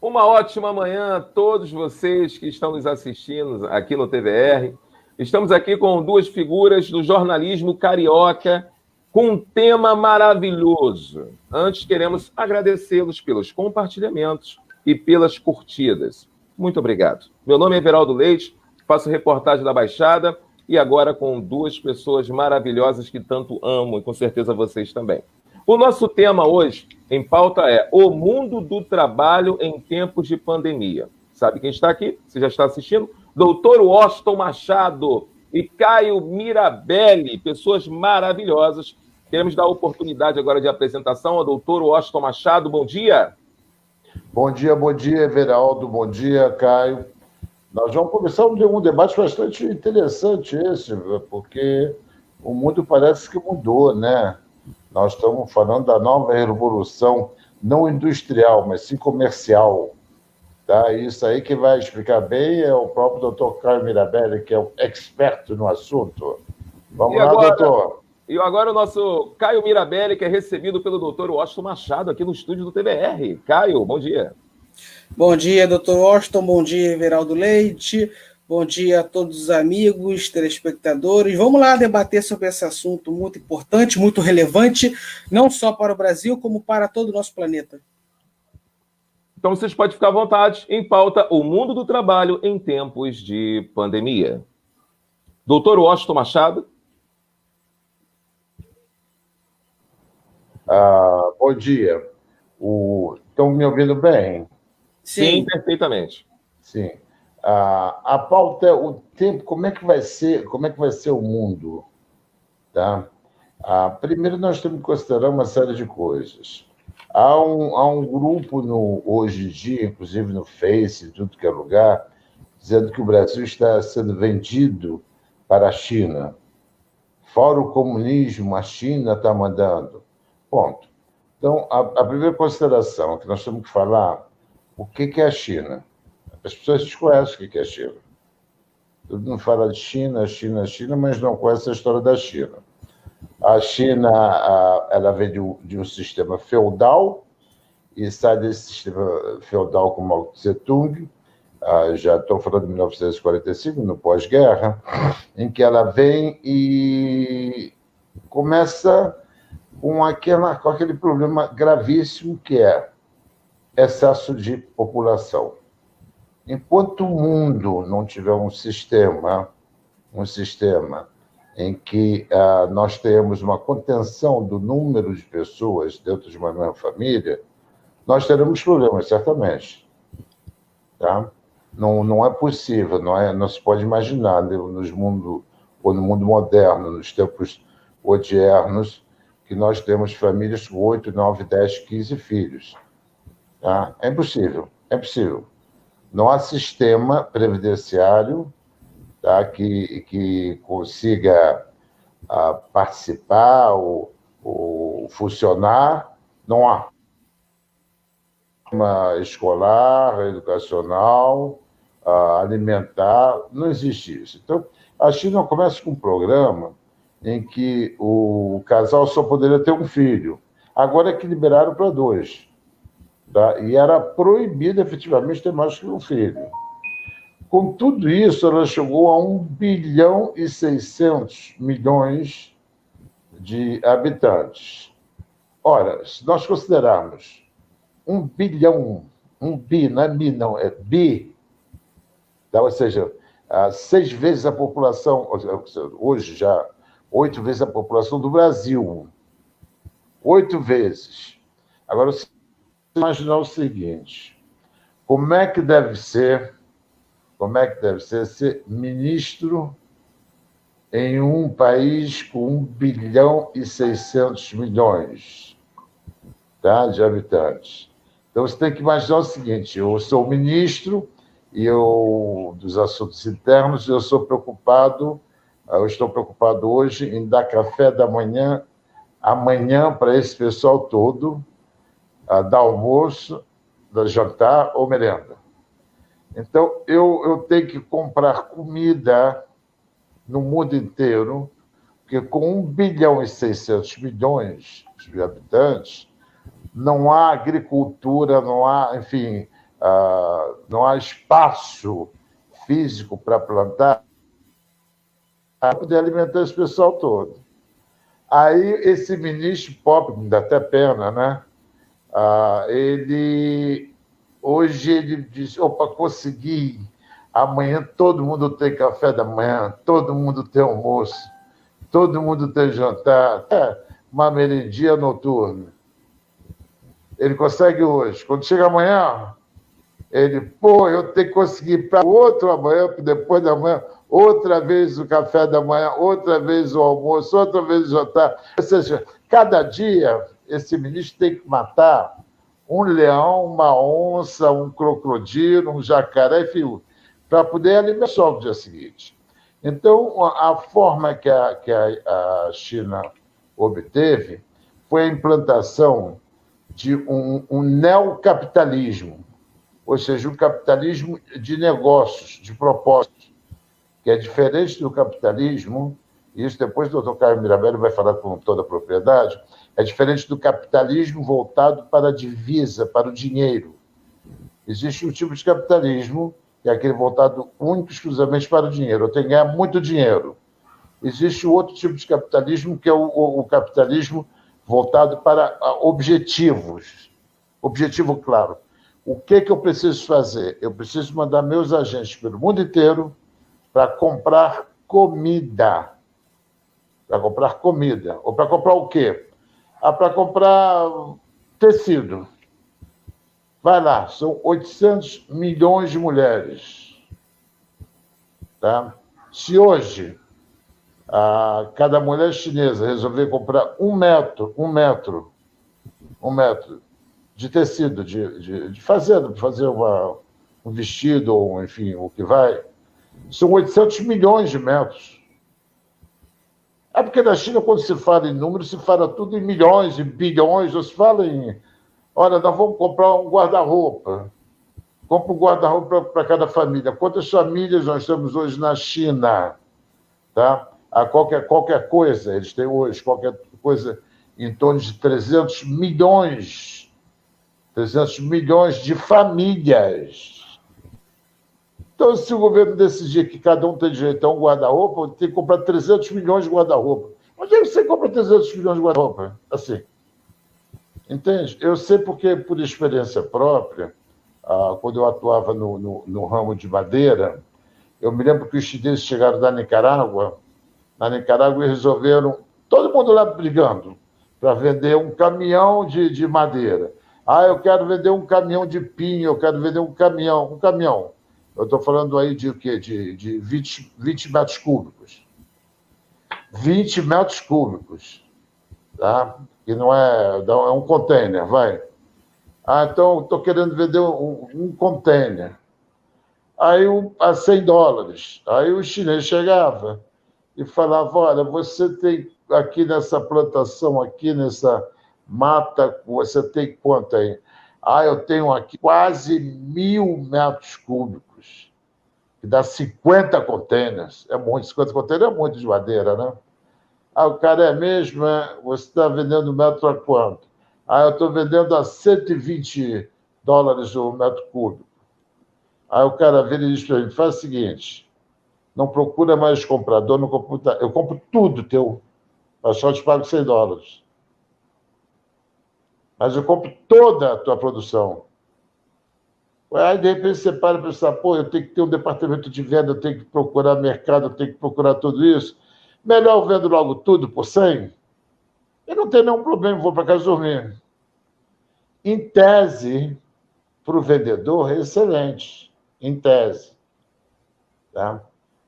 Uma ótima manhã a todos vocês que estão nos assistindo aqui no TVR. Estamos aqui com duas figuras do jornalismo carioca com um tema maravilhoso. Antes, queremos agradecê-los pelos compartilhamentos e pelas curtidas. Muito obrigado. Meu nome é Everaldo Leite, faço reportagem da Baixada e agora com duas pessoas maravilhosas que tanto amo e com certeza vocês também. O nosso tema hoje em pauta é o mundo do trabalho em tempos de pandemia. Sabe quem está aqui? Você já está assistindo? Doutor Washington Machado e Caio Mirabelli, pessoas maravilhosas. Queremos dar a oportunidade agora de apresentação ao doutor Washington Machado. Bom dia. Bom dia, Everaldo. Bom dia, Caio. Nós vamos começar um debate bastante interessante esse, porque o mundo parece que mudou, né? Nós estamos falando da nova revolução, não industrial, mas sim comercial. Tá? Isso aí que vai explicar bem é o próprio doutor Caio Mirabelli, que é o experto no assunto. Vamos lá, doutor. E agora o nosso Caio Mirabelli, que é recebido pelo doutor Washington Machado aqui no estúdio do TBR. Caio, bom dia. Bom dia, doutor Washington. Bom dia, Everaldo Leite. Bom dia a todos os amigos, telespectadores. Vamos lá debater sobre esse assunto muito importante, muito relevante, não só para o Brasil, como para todo o nosso planeta. Então vocês podem ficar à vontade. Em pauta, o mundo do trabalho em tempos de pandemia. Doutor Washington Machado. Bom dia. Estão me ouvindo bem? Sim, perfeitamente. Sim. A pauta é o tempo, como é que vai ser o mundo, tá? Primeiro nós temos que considerar uma série de coisas. Há um grupo hoje em dia, inclusive no Face, em tudo que é lugar, dizendo que o Brasil está sendo vendido para a China. Fora o comunismo, a China está mandando. Ponto. Então, a primeira consideração que nós temos que falar, o que é a China? As pessoas desconhecem o que é a China. Todo mundo fala de China, mas não conhece a história da China. A China ela vem de um sistema feudal e sai desse sistema feudal com Mao Tse-tung, já estou falando de 1945, no pós-guerra, em que ela vem e começa com aquele problema gravíssimo que é excesso de população. Enquanto o mundo não tiver um sistema em que nós tenhamos uma contenção do número de pessoas dentro de uma mesma família, nós teremos problemas, certamente. Tá? Não é possível, não se pode imaginar no mundo moderno, nos tempos odiernos, que nós temos famílias com 8, 9, 10, 15 filhos. Tá? É impossível. Não há sistema previdenciário, tá, que consiga participar ou funcionar. Não há. Sistema escolar, educacional, alimentar, não existe isso. Então, a China começa com um programa em que o casal só poderia ter um filho. Agora é que liberaram para 2. Tá? E era proibido, efetivamente, ter mais que um filho. Com tudo isso, ela chegou a 1,6 bilhão de habitantes. Ora, se nós considerarmos 1 bilhão, não é bi, não, é bi, tá? Ou seja, 6 vezes a população, hoje já, 8 vezes a população do Brasil. 8 vezes. Agora, se imaginar o seguinte: como é que deve ser ser ministro em um país com 1,6 bilhão, tá, de habitantes? Então, você tem que imaginar o seguinte: eu sou ministro dos assuntos internos, eu estou preocupado hoje em dar café da manhã, amanhã, para esse pessoal todo, dar almoço, dar jantar ou merenda. Então, eu tenho que comprar comida no mundo inteiro, porque com 1,6 bilhão de habitantes, não há agricultura, não há, enfim, não há espaço físico para plantar, para poder alimentar esse pessoal todo. Aí, esse ministro pobre, me dá até pena, né? Hoje ele diz, opa, consegui, amanhã todo mundo tem café da manhã, todo mundo tem almoço, todo mundo tem jantar, uma merendinha noturna. Ele consegue hoje. Quando chega amanhã, eu tenho que conseguir para outro amanhã, depois da manhã, outra vez o café da manhã, outra vez o almoço, outra vez o jantar. Ou seja, cada dia esse ministro tem que matar um leão, uma onça, um crocodilo, um jacaré, enfim, para poder alimentar o dia seguinte. Então, a forma que a China obteve foi a implantação de um neocapitalismo, ou seja, um capitalismo de negócios, de propósitos, que é diferente do capitalismo, e isso depois o Dr. Caio Mirabelli vai falar com toda a propriedade, é diferente do capitalismo voltado para a divisa, para o dinheiro. Existe um tipo de capitalismo, que é aquele voltado único e exclusivamente para o dinheiro. Eu tenho que ganhar muito dinheiro. Existe outro tipo de capitalismo, que é o capitalismo voltado para objetivos. Objetivo claro. O que eu preciso fazer? Eu preciso mandar meus agentes pelo mundo inteiro para comprar comida. Para comprar comida. Ou para comprar o quê? Para comprar tecido. Vai lá, são 800 milhões de mulheres. Tá? Se hoje cada mulher chinesa resolver comprar um metro de tecido, de fazer um vestido, ou enfim, o que vai, são 800 milhões de metros. Porque na China, quando se fala em números, se fala tudo em milhões, em bilhões, ou se fala em... Olha, nós vamos comprar um guarda-roupa. Compra um guarda-roupa para cada família. Quantas famílias nós temos hoje na China? Tá? Qualquer coisa, eles têm hoje, qualquer coisa em torno de 300 milhões de famílias. Então, se o governo decidir que cada um tem direito a um guarda-roupa, tem que comprar 300 milhões de guarda-roupa. Onde é que você compra 300 milhões de guarda-roupa? Assim. Entende? Eu sei porque, por experiência própria, quando eu atuava no ramo de madeira, eu me lembro que os chineses chegaram da Nicarágua, e resolveram, todo mundo lá brigando, para vender um caminhão de madeira. Eu quero vender um caminhão de pinho, eu quero vender um caminhão. Eu estou falando aí de o quê? De 20 metros cúbicos. 20 metros cúbicos. Tá? Que não é um container, vai. Então, estou querendo vender um container. Aí, a $100. Aí o chinês chegava e falava, olha, você tem aqui nessa plantação, aqui nessa mata, você tem quanto aí? Eu tenho aqui quase 1.000 metros cúbicos, que dá 50 containers. É muito, 50 containers é muito de madeira, né? O cara é mesmo, você está vendendo metro a quanto? Eu estou vendendo a $120 o metro cúbico. Aí o cara vira e diz para mim, faz o seguinte, não procura mais comprador, eu compro tudo teu, eu só te pago $100. Mas eu compro toda a tua produção. Aí, de repente, você para e pensa, eu tenho que ter um departamento de venda, eu tenho que procurar mercado, eu tenho que procurar tudo isso. Melhor eu vendo logo tudo por 100? Eu não tenho nenhum problema, vou para casa dormir. Em tese, para o vendedor, é excelente. Em tese. Tá?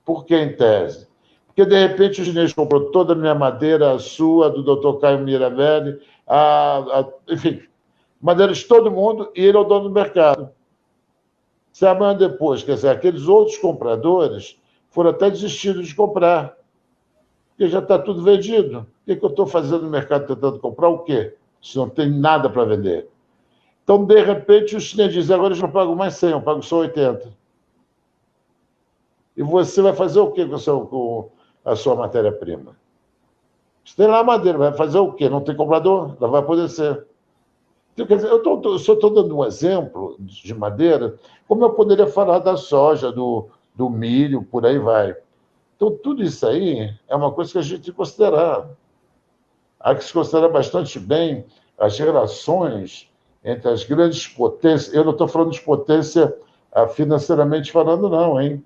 Por que em tese? Porque, de repente, o chinês comprou toda a minha madeira, a sua, do Dr. Caio Mirabelli, enfim, madeiras de todo mundo, e ele é o dono do mercado. Se amanhã depois, quer dizer, aqueles outros compradores foram até desistidos de comprar, porque já está tudo vendido. O que eu estou fazendo no mercado tentando comprar o quê? Se não tem nada para vender. Então, de repente, o chinês diz, agora eu não pago mais 100, eu pago só 80. E você vai fazer o quê com a sua matéria-prima? Você tem lá a madeira, vai fazer o quê? Não tem comprador? Não vai poder ser. Então, quer dizer, só estou dando um exemplo de madeira, como eu poderia falar da soja, do milho, por aí vai. Então, tudo isso aí é uma coisa que a gente tem que considerar. Há que se considerar bastante bem as relações entre as grandes potências. Eu não estou falando de potência financeiramente falando, não, hein?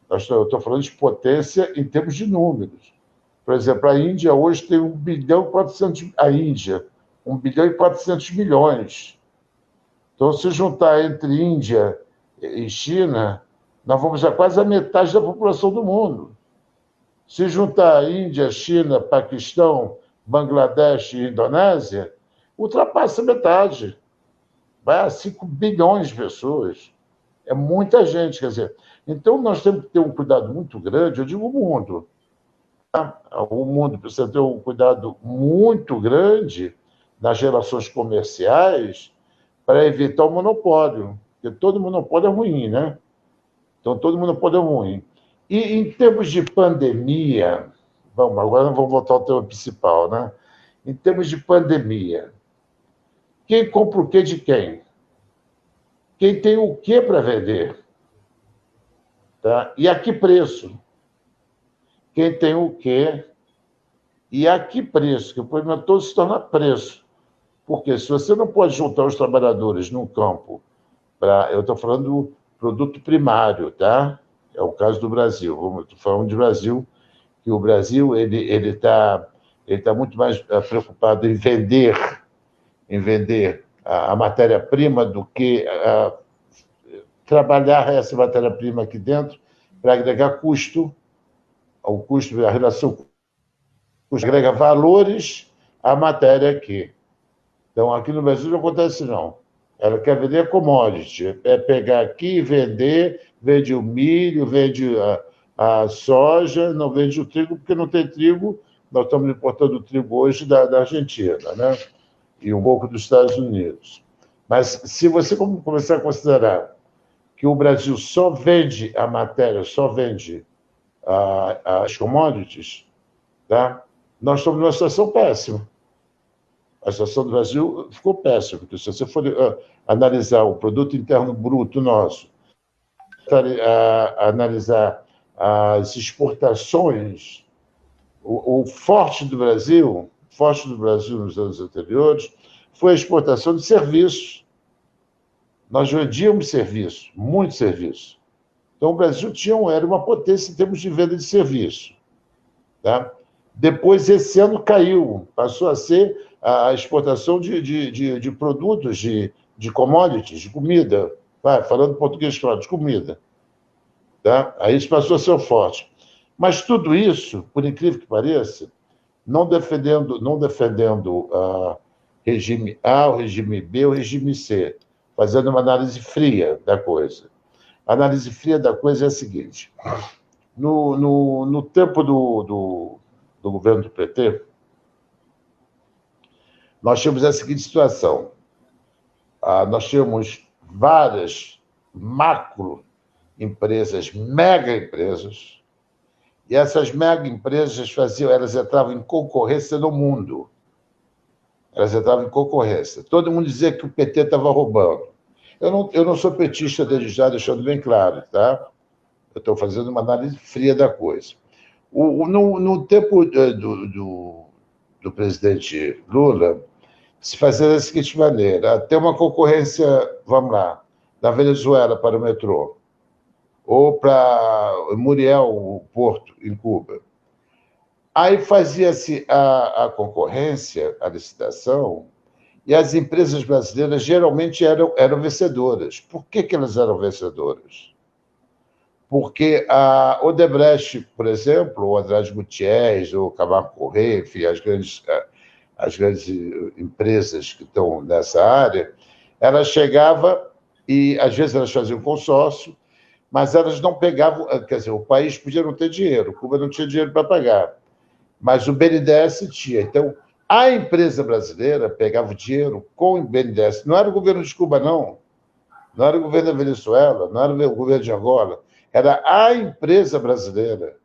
Eu estou falando de potência em termos de números. Por exemplo, a Índia hoje tem 1 bilhão e 400... A Índia, 1 bilhão e 400 milhões. Então, se juntar entre Índia e China, nós vamos a quase a metade da população do mundo. Se juntar Índia, China, Paquistão, Bangladesh e Indonésia, ultrapassa a metade. Vai a 5 bilhões de pessoas. É muita gente, quer dizer. Então, nós temos que ter um cuidado muito grande, eu digo o mundo. Tá? O mundo precisa ter um cuidado muito grande nas relações comerciais para evitar o monopólio, porque todo monopólio é ruim, né? Então, todo monopólio é ruim. E, em termos de pandemia, agora vamos voltar ao tema principal, né? Em termos de pandemia, quem compra o quê de quem? Quem tem o quê para vender? Tá? E a que preço? Quem tem o quê e a que preço? Que o problema todo se torna preço. Porque se você não pode juntar os trabalhadores num campo, eu estou falando do produto primário, tá? É o caso do Brasil. Estou falando de Brasil, que o Brasil ele tá muito mais preocupado em vender a matéria-prima do que trabalhar essa matéria-prima aqui dentro para agregar custo, ao custo, a relação custo agrega valores à matéria aqui. Então, aqui no Brasil não acontece, não. Ela quer vender commodity, é pegar aqui e vender, vende o milho, vende a soja, não vende o trigo, porque não tem trigo. Nós estamos importando o trigo hoje da Argentina, né? E um pouco dos Estados Unidos. Mas se você começar a considerar que o Brasil só vende a matéria, só vende as commodities, tá? Nós estamos numa situação péssima. A situação do Brasil ficou péssima, porque se você for analisar o produto interno bruto nosso, analisar as exportações, o forte do Brasil nos anos anteriores foi a exportação de serviços. Nós vendíamos serviço, muito serviço. Então, o Brasil era uma potência em termos de venda de serviço. Tá? Depois, esse ano caiu, passou a ser a exportação de produtos, de commodities, de comida. Falando português claro, de comida. Tá? Aí isso passou a ser forte. Mas tudo isso, por incrível que pareça, não defendendo regime A, o regime B, o regime C, fazendo uma análise fria da coisa. A análise fria da coisa é a seguinte: no tempo do governo do PT, nós tínhamos a seguinte situação. Nós tínhamos várias macroempresas, mega-empresas, e essas mega-empresas elas entravam em concorrência no mundo. Elas entravam em concorrência. Todo mundo dizia que o PT estava roubando. Eu não sou petista desde já, deixando bem claro, tá? Eu estou fazendo uma análise fria da coisa. No tempo do presidente Lula, se fazia da seguinte maneira: tem uma concorrência, vamos lá, da Venezuela para o metrô, ou para Muriel, o porto, em Cuba. Aí fazia-se a concorrência, a licitação, e as empresas brasileiras geralmente eram vencedoras. Por que elas eram vencedoras? Porque a Odebrecht, por exemplo, ou Andrade Gutierrez, ou Camargo Correia, enfim, as grandes empresas que estão nessa área, elas chegavam e, às vezes, elas faziam consórcio, mas elas não pegavam... Quer dizer, o país podia não ter dinheiro, Cuba não tinha dinheiro para pagar, mas o BNDES tinha. Então, a empresa brasileira pegava o dinheiro com o BNDES. Não era o governo de Cuba, não. Não era o governo da Venezuela, não era o governo de Angola. Era a empresa brasileira.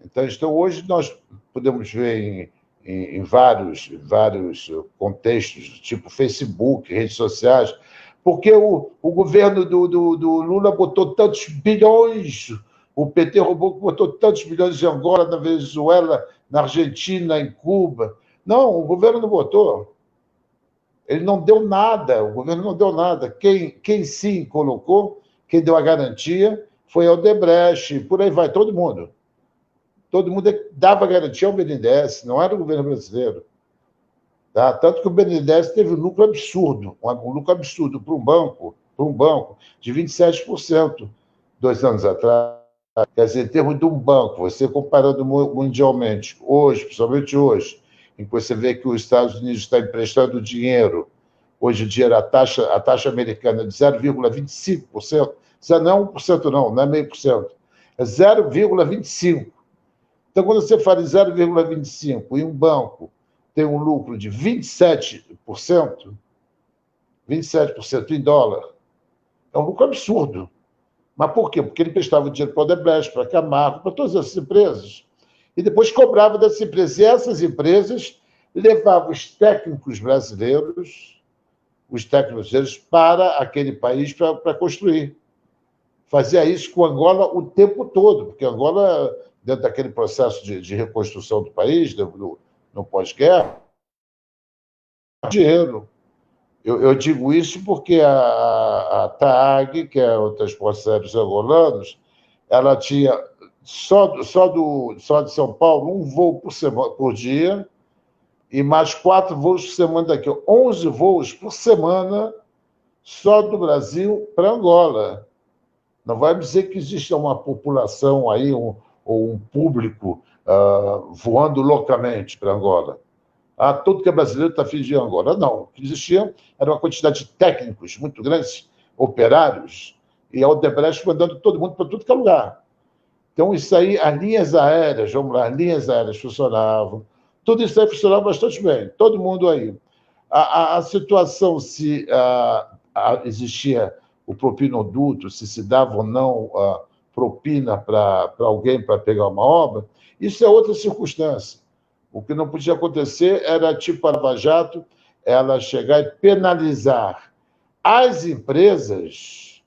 Então, hoje nós podemos ver em vários contextos, tipo Facebook, redes sociais, porque o governo do Lula botou tantos bilhões, o PT botou tantos bilhões em Angola, na Venezuela, na Argentina, em Cuba. Não, o governo não botou. Ele não deu nada, o governo não deu nada. Quem sim colocou, quem deu a garantia, foi a Odebrecht, por aí vai, todo mundo. Todo mundo dava garantia ao BNDES, não era o governo brasileiro. Tá? Tanto que o BNDES teve um lucro absurdo para um banco de 27% 2 anos atrás. Quer dizer, em termos de um banco, você comparando mundialmente, hoje, principalmente hoje, em que você vê que os Estados Unidos está emprestando dinheiro, hoje em dia a taxa americana é de 0,25%, não é 1% não é 0,5%, é 0,25%. Então, quando você fala em 0,25% e um banco tem um lucro de 27% em dólar, é um lucro absurdo. Mas por quê? Porque ele prestava dinheiro para a Odebrecht, para a Camargo, para todas essas empresas, e depois cobrava dessas empresas. E essas empresas levavam os técnicos brasileiros para aquele país para construir. Fazia isso com Angola o tempo todo, porque Angola, dentro daquele processo de reconstrução do país, no pós-guerra, dinheiro. Eu digo isso porque a TAG, que é o Transportes Aéreos Angolanos, ela tinha só de São Paulo um voo por dia e mais 4 voos por semana daqui. 11 voos por semana só do Brasil para Angola. Não vai dizer que existe uma população aí, ou um público voando loucamente para Angola. Tudo que é brasileiro está afim de Angola. Não. O que existia era uma quantidade de técnicos muito grandes, operários, e a Odebrecht mandando todo mundo para tudo que é lugar. Então, isso aí, as linhas aéreas funcionavam. Tudo isso aí funcionava bastante bem. Todo mundo aí. A situação, se existia o propinoduto, se dava ou não propina para alguém para pegar uma obra, isso é outra circunstância. O que não podia acontecer era, tipo a Lava Jato, ela chegar e penalizar as empresas,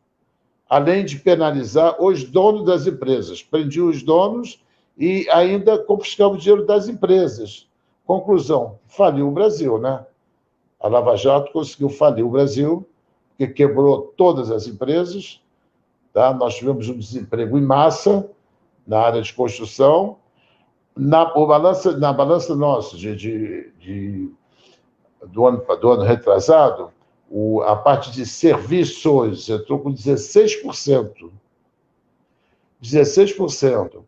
além de penalizar os donos das empresas. Prendia os donos e ainda confiscava o dinheiro das empresas. Conclusão, faliu o Brasil, né? A Lava Jato conseguiu falir o Brasil, porque quebrou todas as empresas. Tá? Nós tivemos um desemprego em massa na área de construção. Na balança nossa do ano retrasado, a parte de serviços entrou com 16%. 16%.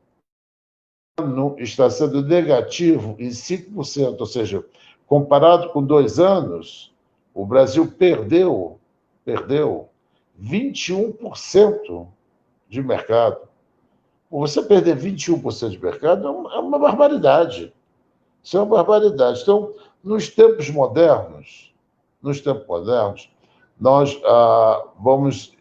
Está sendo negativo em 5%, ou seja, comparado com 2 anos, o Brasil perdeu 21% de mercado. Você perder 21% de mercado é uma barbaridade. Isso é uma barbaridade. Então, nos tempos modernos, nós vamos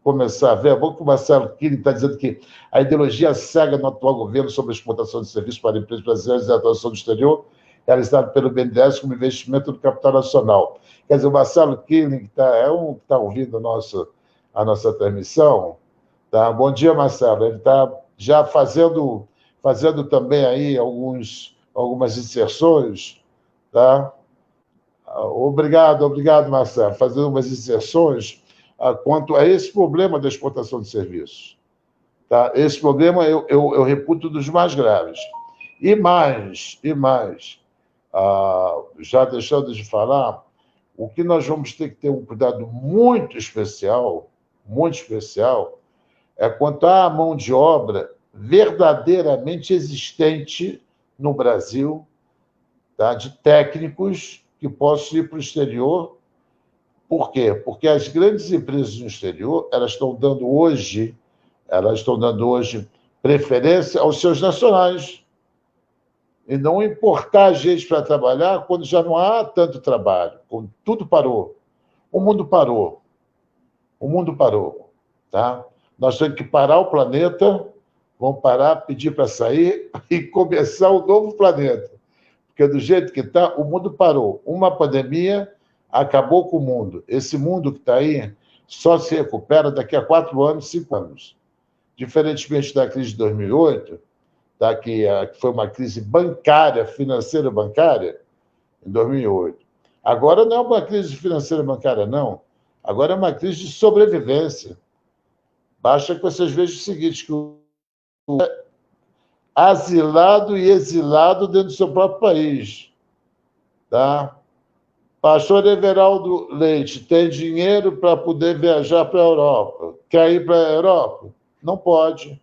começar a ver, bom que o Marcelo Killing está dizendo que a ideologia cega no atual governo sobre a exportação de serviços para empresas brasileiras e a atuação do exterior, realizada pelo BNDES como investimento do capital nacional. Quer dizer, o Marcelo Killing, que está ouvindo a nossa transmissão, tá? Bom dia, Marcelo. Ele está já fazendo também aí algumas inserções, tá? Obrigado, Marcelo. Fazendo umas inserções quanto a esse problema da exportação de serviços. Tá? Esse problema eu reputo dos mais graves. E mais, já deixando de falar, o que nós vamos ter que ter um cuidado muito especial, é quanto à mão de obra verdadeiramente existente no Brasil, tá? De técnicos que possam ir para o exterior. Por quê? Porque as grandes empresas no exterior estão dando hoje preferência aos seus nacionais e não importar gente para trabalhar quando já não há tanto trabalho, quando tudo parou. O mundo parou. Tá? Nós temos que parar o planeta, vamos parar, pedir para sair e começar um novo planeta. Porque do jeito que está, o mundo parou. Uma pandemia acabou com o mundo. Esse mundo que está aí só se recupera daqui a 4 anos, 5 anos. Diferentemente da crise de 2008, que foi uma crise bancária, financeira bancária, em 2008. Agora não é uma crise financeira bancária, não. Agora é uma crise de sobrevivência. Basta que vocês vejam o seguinte, que o asilado e exilado dentro do seu próprio país. Tá? Pastor Everaldo Leite tem dinheiro para poder viajar para a Europa. Quer ir para a Europa? Não pode.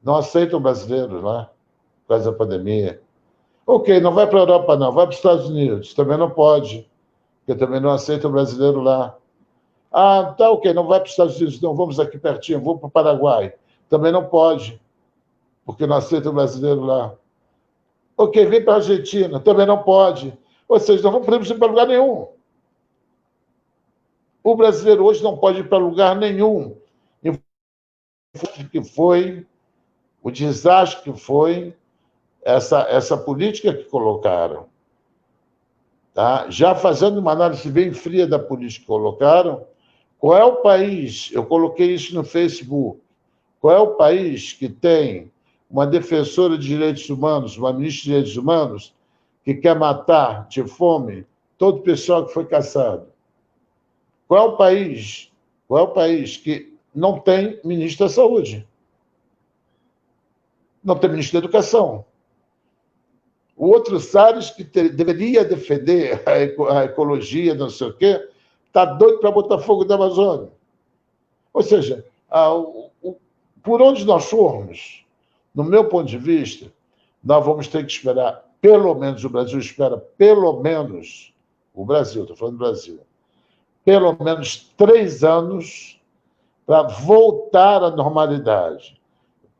Não aceitam brasileiros lá, por causa da pandemia. Ok, não vai para a Europa, não. Vai para os Estados Unidos. Também não pode, porque também não aceitam brasileiro lá. Ah, tá, ok, não vai para os Estados Unidos, não. Vamos aqui pertinho, vou para o Paraguai. Também não pode, porque não aceitam brasileiro lá. Ok, vem para a Argentina. Também não pode. Ou seja, não podemos ir para lugar nenhum. O brasileiro hoje não pode ir para lugar nenhum. Que foi o desastre que foi essa política que colocaram. Tá? Já fazendo uma análise bem fria da política que colocaram, qual é o país, eu coloquei isso no Facebook, qual é o país que tem uma defensora de direitos humanos, uma ministra de direitos humanos, que quer matar de fome todo o pessoal que foi caçado? Qual é o país? Qual é o país que não tem ministro da Saúde? Não tem ministro da Educação. O outro Salles, que deveria defender a ecologia, não sei o quê, está doido para botar fogo na Amazônia. Ou seja, por onde nós formos, no meu ponto de vista, nós vamos ter que esperar, pelo menos o Brasil espera, pelo menos, o Brasil, estou falando do Brasil, pelo menos 3 anos para voltar à normalidade.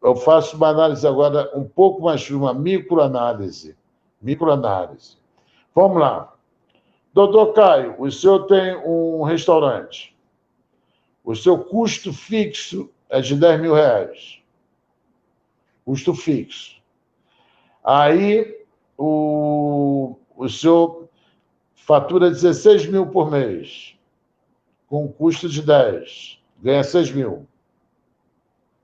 Eu faço uma análise agora um pouco mais, uma microanálise. Vamos lá. Doutor Caio, o senhor tem um restaurante. O seu custo fixo é de R$10.000. Custo fixo. Aí, o senhor fatura 16 mil por mês, com um custo de 10. Ganha 6 mil.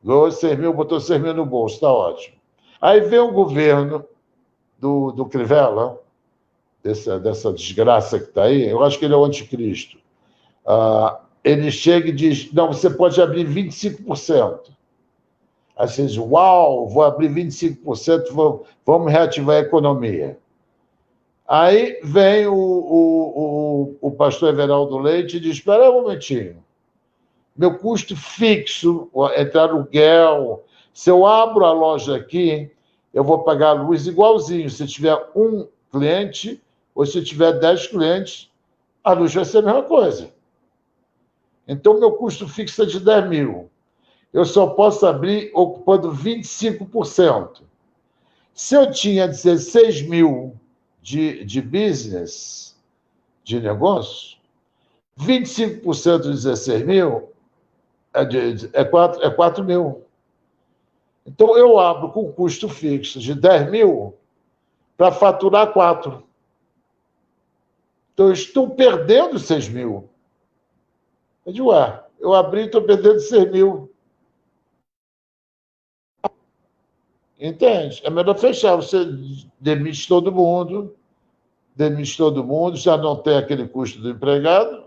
Ganhou 6 mil, botou 6 mil no bolso, está ótimo. Aí vem o governo do Crivella, dessa desgraça que está aí, eu acho que ele é o anticristo. Ele chega e diz, não, você pode abrir 25%. Aí você diz, uau, vou abrir 25%, vamos reativar a economia. Aí vem o pastor Everaldo Leite e diz, espera aí um momentinho, meu custo fixo, entre aluguel, se eu abro a loja aqui, eu vou pagar a luz igualzinho. Se tiver um cliente ou se tiver 10 clientes, a luz vai ser a mesma coisa. Então, meu custo fixo é de 10 mil. Eu só posso abrir ocupando 25%. Se eu tinha 16 mil de business, de negócio, 25% de 16 mil é 4 mil. Então, eu abro com custo fixo de 10 mil para faturar 4. Então, eu estou perdendo 6 mil. Eu digo, eu abri e estou perdendo 6 mil. Entende? É melhor fechar. Você demite todo mundo, já não tem aquele custo do empregado,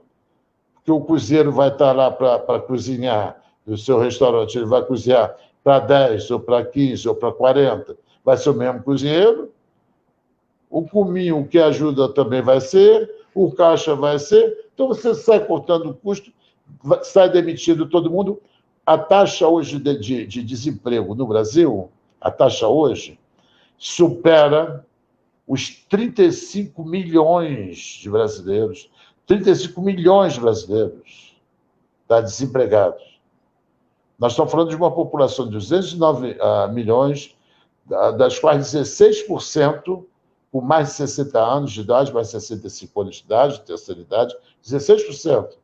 porque o cozinheiro vai estar lá para cozinhar no seu restaurante, ele vai cozinhar para 10, ou para 15, ou para 40, vai ser o mesmo cozinheiro. O cominho que ajuda também vai ser, o caixa vai ser. Então, você sai cortando o custo, sai demitindo todo mundo. A taxa hoje de desemprego no Brasil, a taxa hoje, supera os 35 milhões de brasileiros. 35 milhões de brasileiros desempregados. Nós estamos falando de uma população de 209 milhões, das quais 16% com mais de 60 anos de idade, mais de 65 anos de idade, terceira idade, 16%.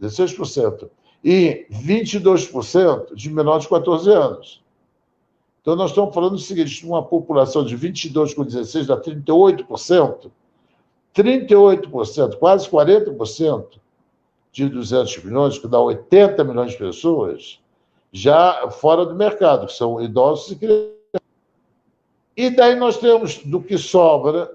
16%. E 22% de menor de 14 anos. Então, nós estamos falando o seguinte, uma população de 22,16 dá 38%, 38%, quase 40% de 200 milhões, que dá 80 milhões de pessoas, já fora do mercado, que são idosos e crianças. E daí nós temos, do que sobra,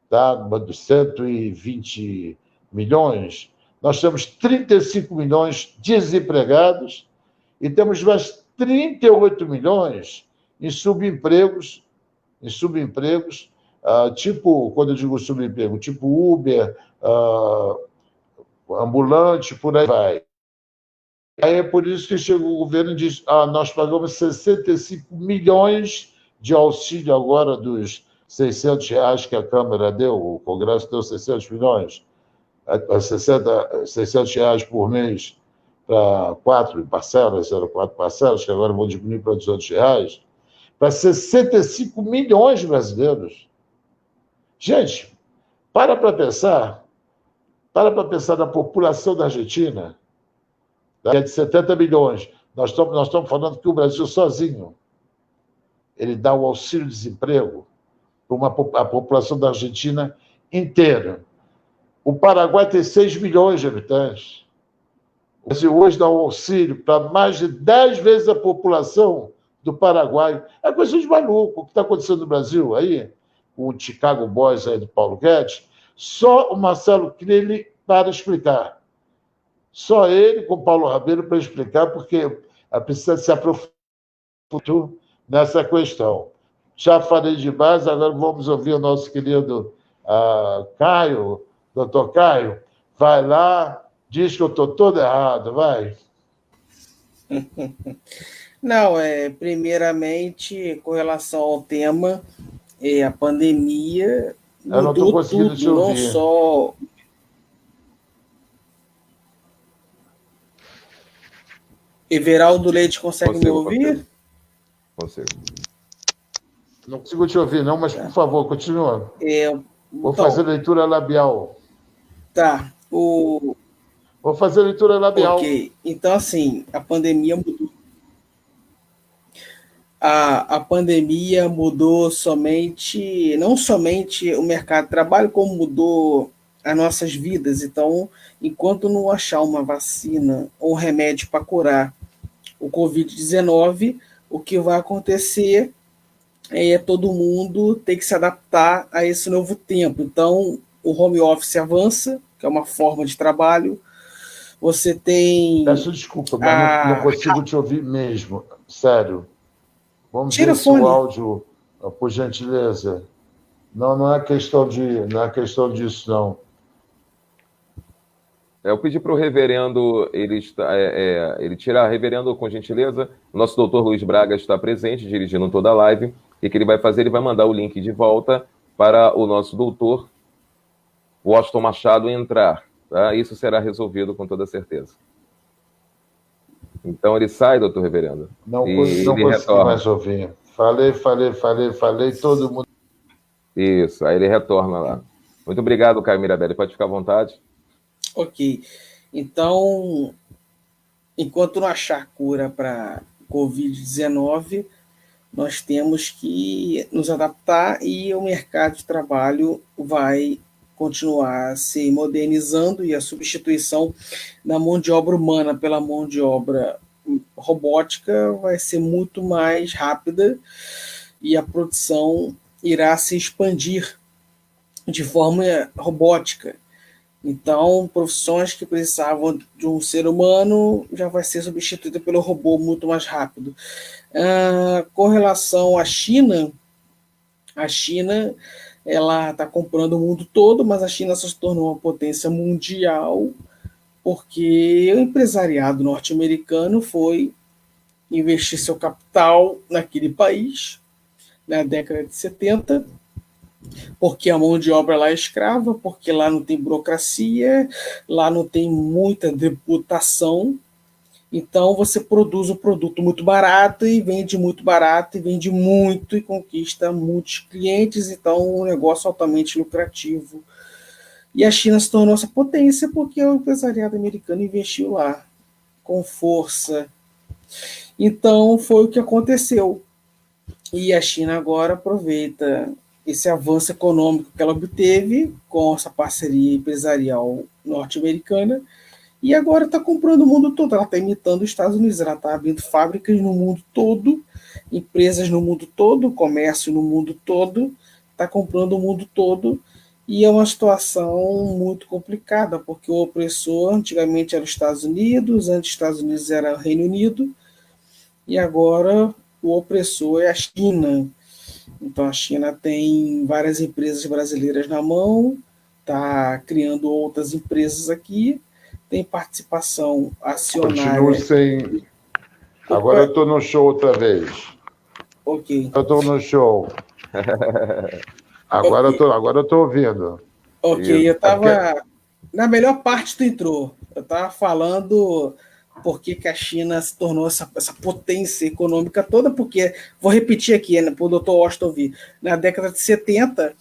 tá, dos 120 milhões, nós temos 35 milhões desempregados e temos mais 38 milhões em subempregos, tipo, quando eu digo subemprego, tipo Uber, ambulante, por aí vai. Aí é por isso que chega o governo e diz, nós pagamos 65 milhões de auxílio agora dos R$600 que a Câmara deu, o Congresso deu 600 milhões, 600 reais por mês para 4 parcelas, eram 4 parcelas, que agora vão diminuir para 200 reais, para 65 milhões de brasileiros. Gente, para pensar na população da Argentina, que é de 70 milhões. Nós estamos falando que o Brasil sozinho, ele dá o auxílio-desemprego para a população da Argentina inteira. O Paraguai tem 6 milhões de habitantes. O Brasil hoje dá um auxílio para mais de 10 vezes a população do Paraguai. É coisa de maluco. O que está acontecendo no Brasil aí, com o Chicago Boys aí do Paulo Guedes, só o Marcelo Crille para explicar. Só ele com o Paulo Rabelo para explicar, porque precisa se aprofundar nessa questão. Já falei demais, agora vamos ouvir o nosso querido Caio, doutor Caio. Vai lá, diz que eu estou todo errado, vai. Não, primeiramente, com relação ao tema, a pandemia eu não estou conseguindo tudo, te ouvir. Não só... Everaldo Leite consegue me ouvir? Consigo. Não consigo te ouvir, não, mas, por favor, continua. Vou fazer leitura labial. Tá. Vou fazer leitura labial. Ok. Então, assim, a pandemia mudou. A pandemia mudou não somente o mercado de trabalho, como mudou as nossas vidas. Então, enquanto não achar uma vacina ou um remédio para curar o Covid-19, o que vai acontecer é todo mundo ter que se adaptar a esse novo tempo. Então, o home office avança, que é uma forma de trabalho. Você tem... Peço desculpa, mas não consigo te ouvir mesmo. Sério. Vamos ver se o áudio, por gentileza. Não é questão disso, não. Eu pedi para o reverendo, ele tirar, reverendo, com gentileza. O nosso doutor Luiz Braga está presente, dirigindo toda a live. O que ele vai fazer? Ele vai mandar o link de volta para o nosso doutor Washington Machado entrar. Tá? Isso será resolvido com toda certeza. Então ele sai, doutor reverendo. Não consegui mais ouvir. Falei, todo mundo... Isso, aí ele retorna lá. Muito obrigado, Caio Mirabelli. Pode ficar à vontade. Ok. Então, enquanto não achar cura para Covid-19, nós temos que nos adaptar e o mercado de trabalho vai continuar se modernizando e a substituição da mão de obra humana pela mão de obra robótica vai ser muito mais rápida e a produção irá se expandir de forma robótica. Então, profissões que precisavam de um ser humano já vai ser substituída pelo robô muito mais rápido. Com relação à China, ela está comprando o mundo todo, mas a China só se tornou uma potência mundial porque o empresariado norte-americano foi investir seu capital naquele país na década de 70, porque a mão de obra lá é escrava, porque lá não tem burocracia, lá não tem muita tributação. Então você produz um produto muito barato e vende muito barato e vende muito e conquista muitos clientes, então um negócio altamente lucrativo. E a China se tornou essa potência porque o empresariado americano investiu lá com força. Então, foi o que aconteceu. E a China agora aproveita esse avanço econômico que ela obteve com essa parceria empresarial norte-americana e agora está comprando o mundo todo. Ela está imitando os Estados Unidos, ela está abrindo fábricas no mundo todo, empresas no mundo todo, comércio no mundo todo, está comprando o mundo todo. E é uma situação muito complicada, porque o opressor antigamente era os Estados Unidos, antes dos Estados Unidos era o Reino Unido, e agora o opressor é a China. Então a China tem várias empresas brasileiras na mão, está criando outras empresas aqui, tem participação acionária. Continuo sem. Agora eu estou no show outra vez. Ok. Eu estou no show. Agora eu estou ouvindo. Ok, eu estava. Na melhor parte tu entrou. Eu estava falando por que a China se tornou essa potência econômica toda, porque, vou repetir aqui, né, para o Dr. Washington ouvir, na década de 70,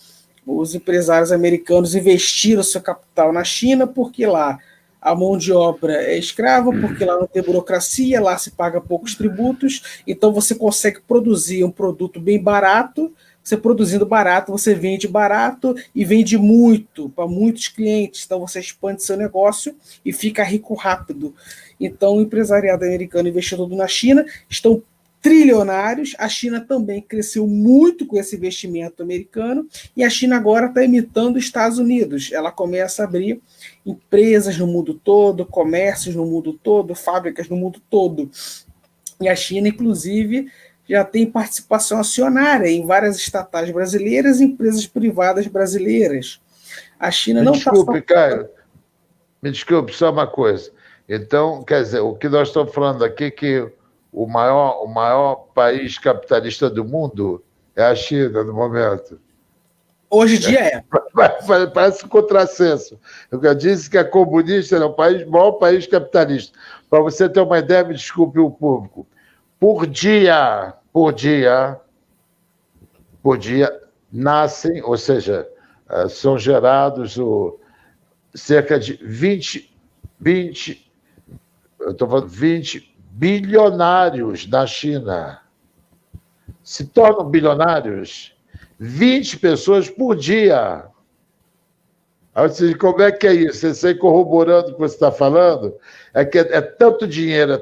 os empresários americanos investiram seu capital na China, porque lá a mão de obra é escrava, porque lá não tem burocracia, lá se paga poucos tributos, então você consegue produzir um produto bem barato. Você produzindo barato, você vende barato e vende muito para muitos clientes. Então você expande seu negócio e fica rico rápido. Então o empresariado americano investiu tudo na China, estão trilionários. A China também cresceu muito com esse investimento americano e a China agora está imitando os Estados Unidos. Ela começa a abrir empresas no mundo todo, comércios no mundo todo, fábricas no mundo todo. E a China, inclusive, já tem participação acionária em várias estatais brasileiras e empresas privadas brasileiras. A China não está... Desculpe, Caio. Me desculpe, só uma coisa. Então, quer dizer, o que nós estamos falando aqui é que o maior país capitalista do mundo é a China, no momento. Hoje em dia é. Parece um contrassenso. Eu disse que a comunista é o maior país capitalista. Para você ter uma ideia, me desculpe o público. Por dia nascem, ou seja, são gerados cerca de 20 bilionários na China. Se tornam bilionários 20 pessoas por dia. Ou seja, como é que é isso? Você aí corroborando o que você está falando, é que é tanto dinheiro, é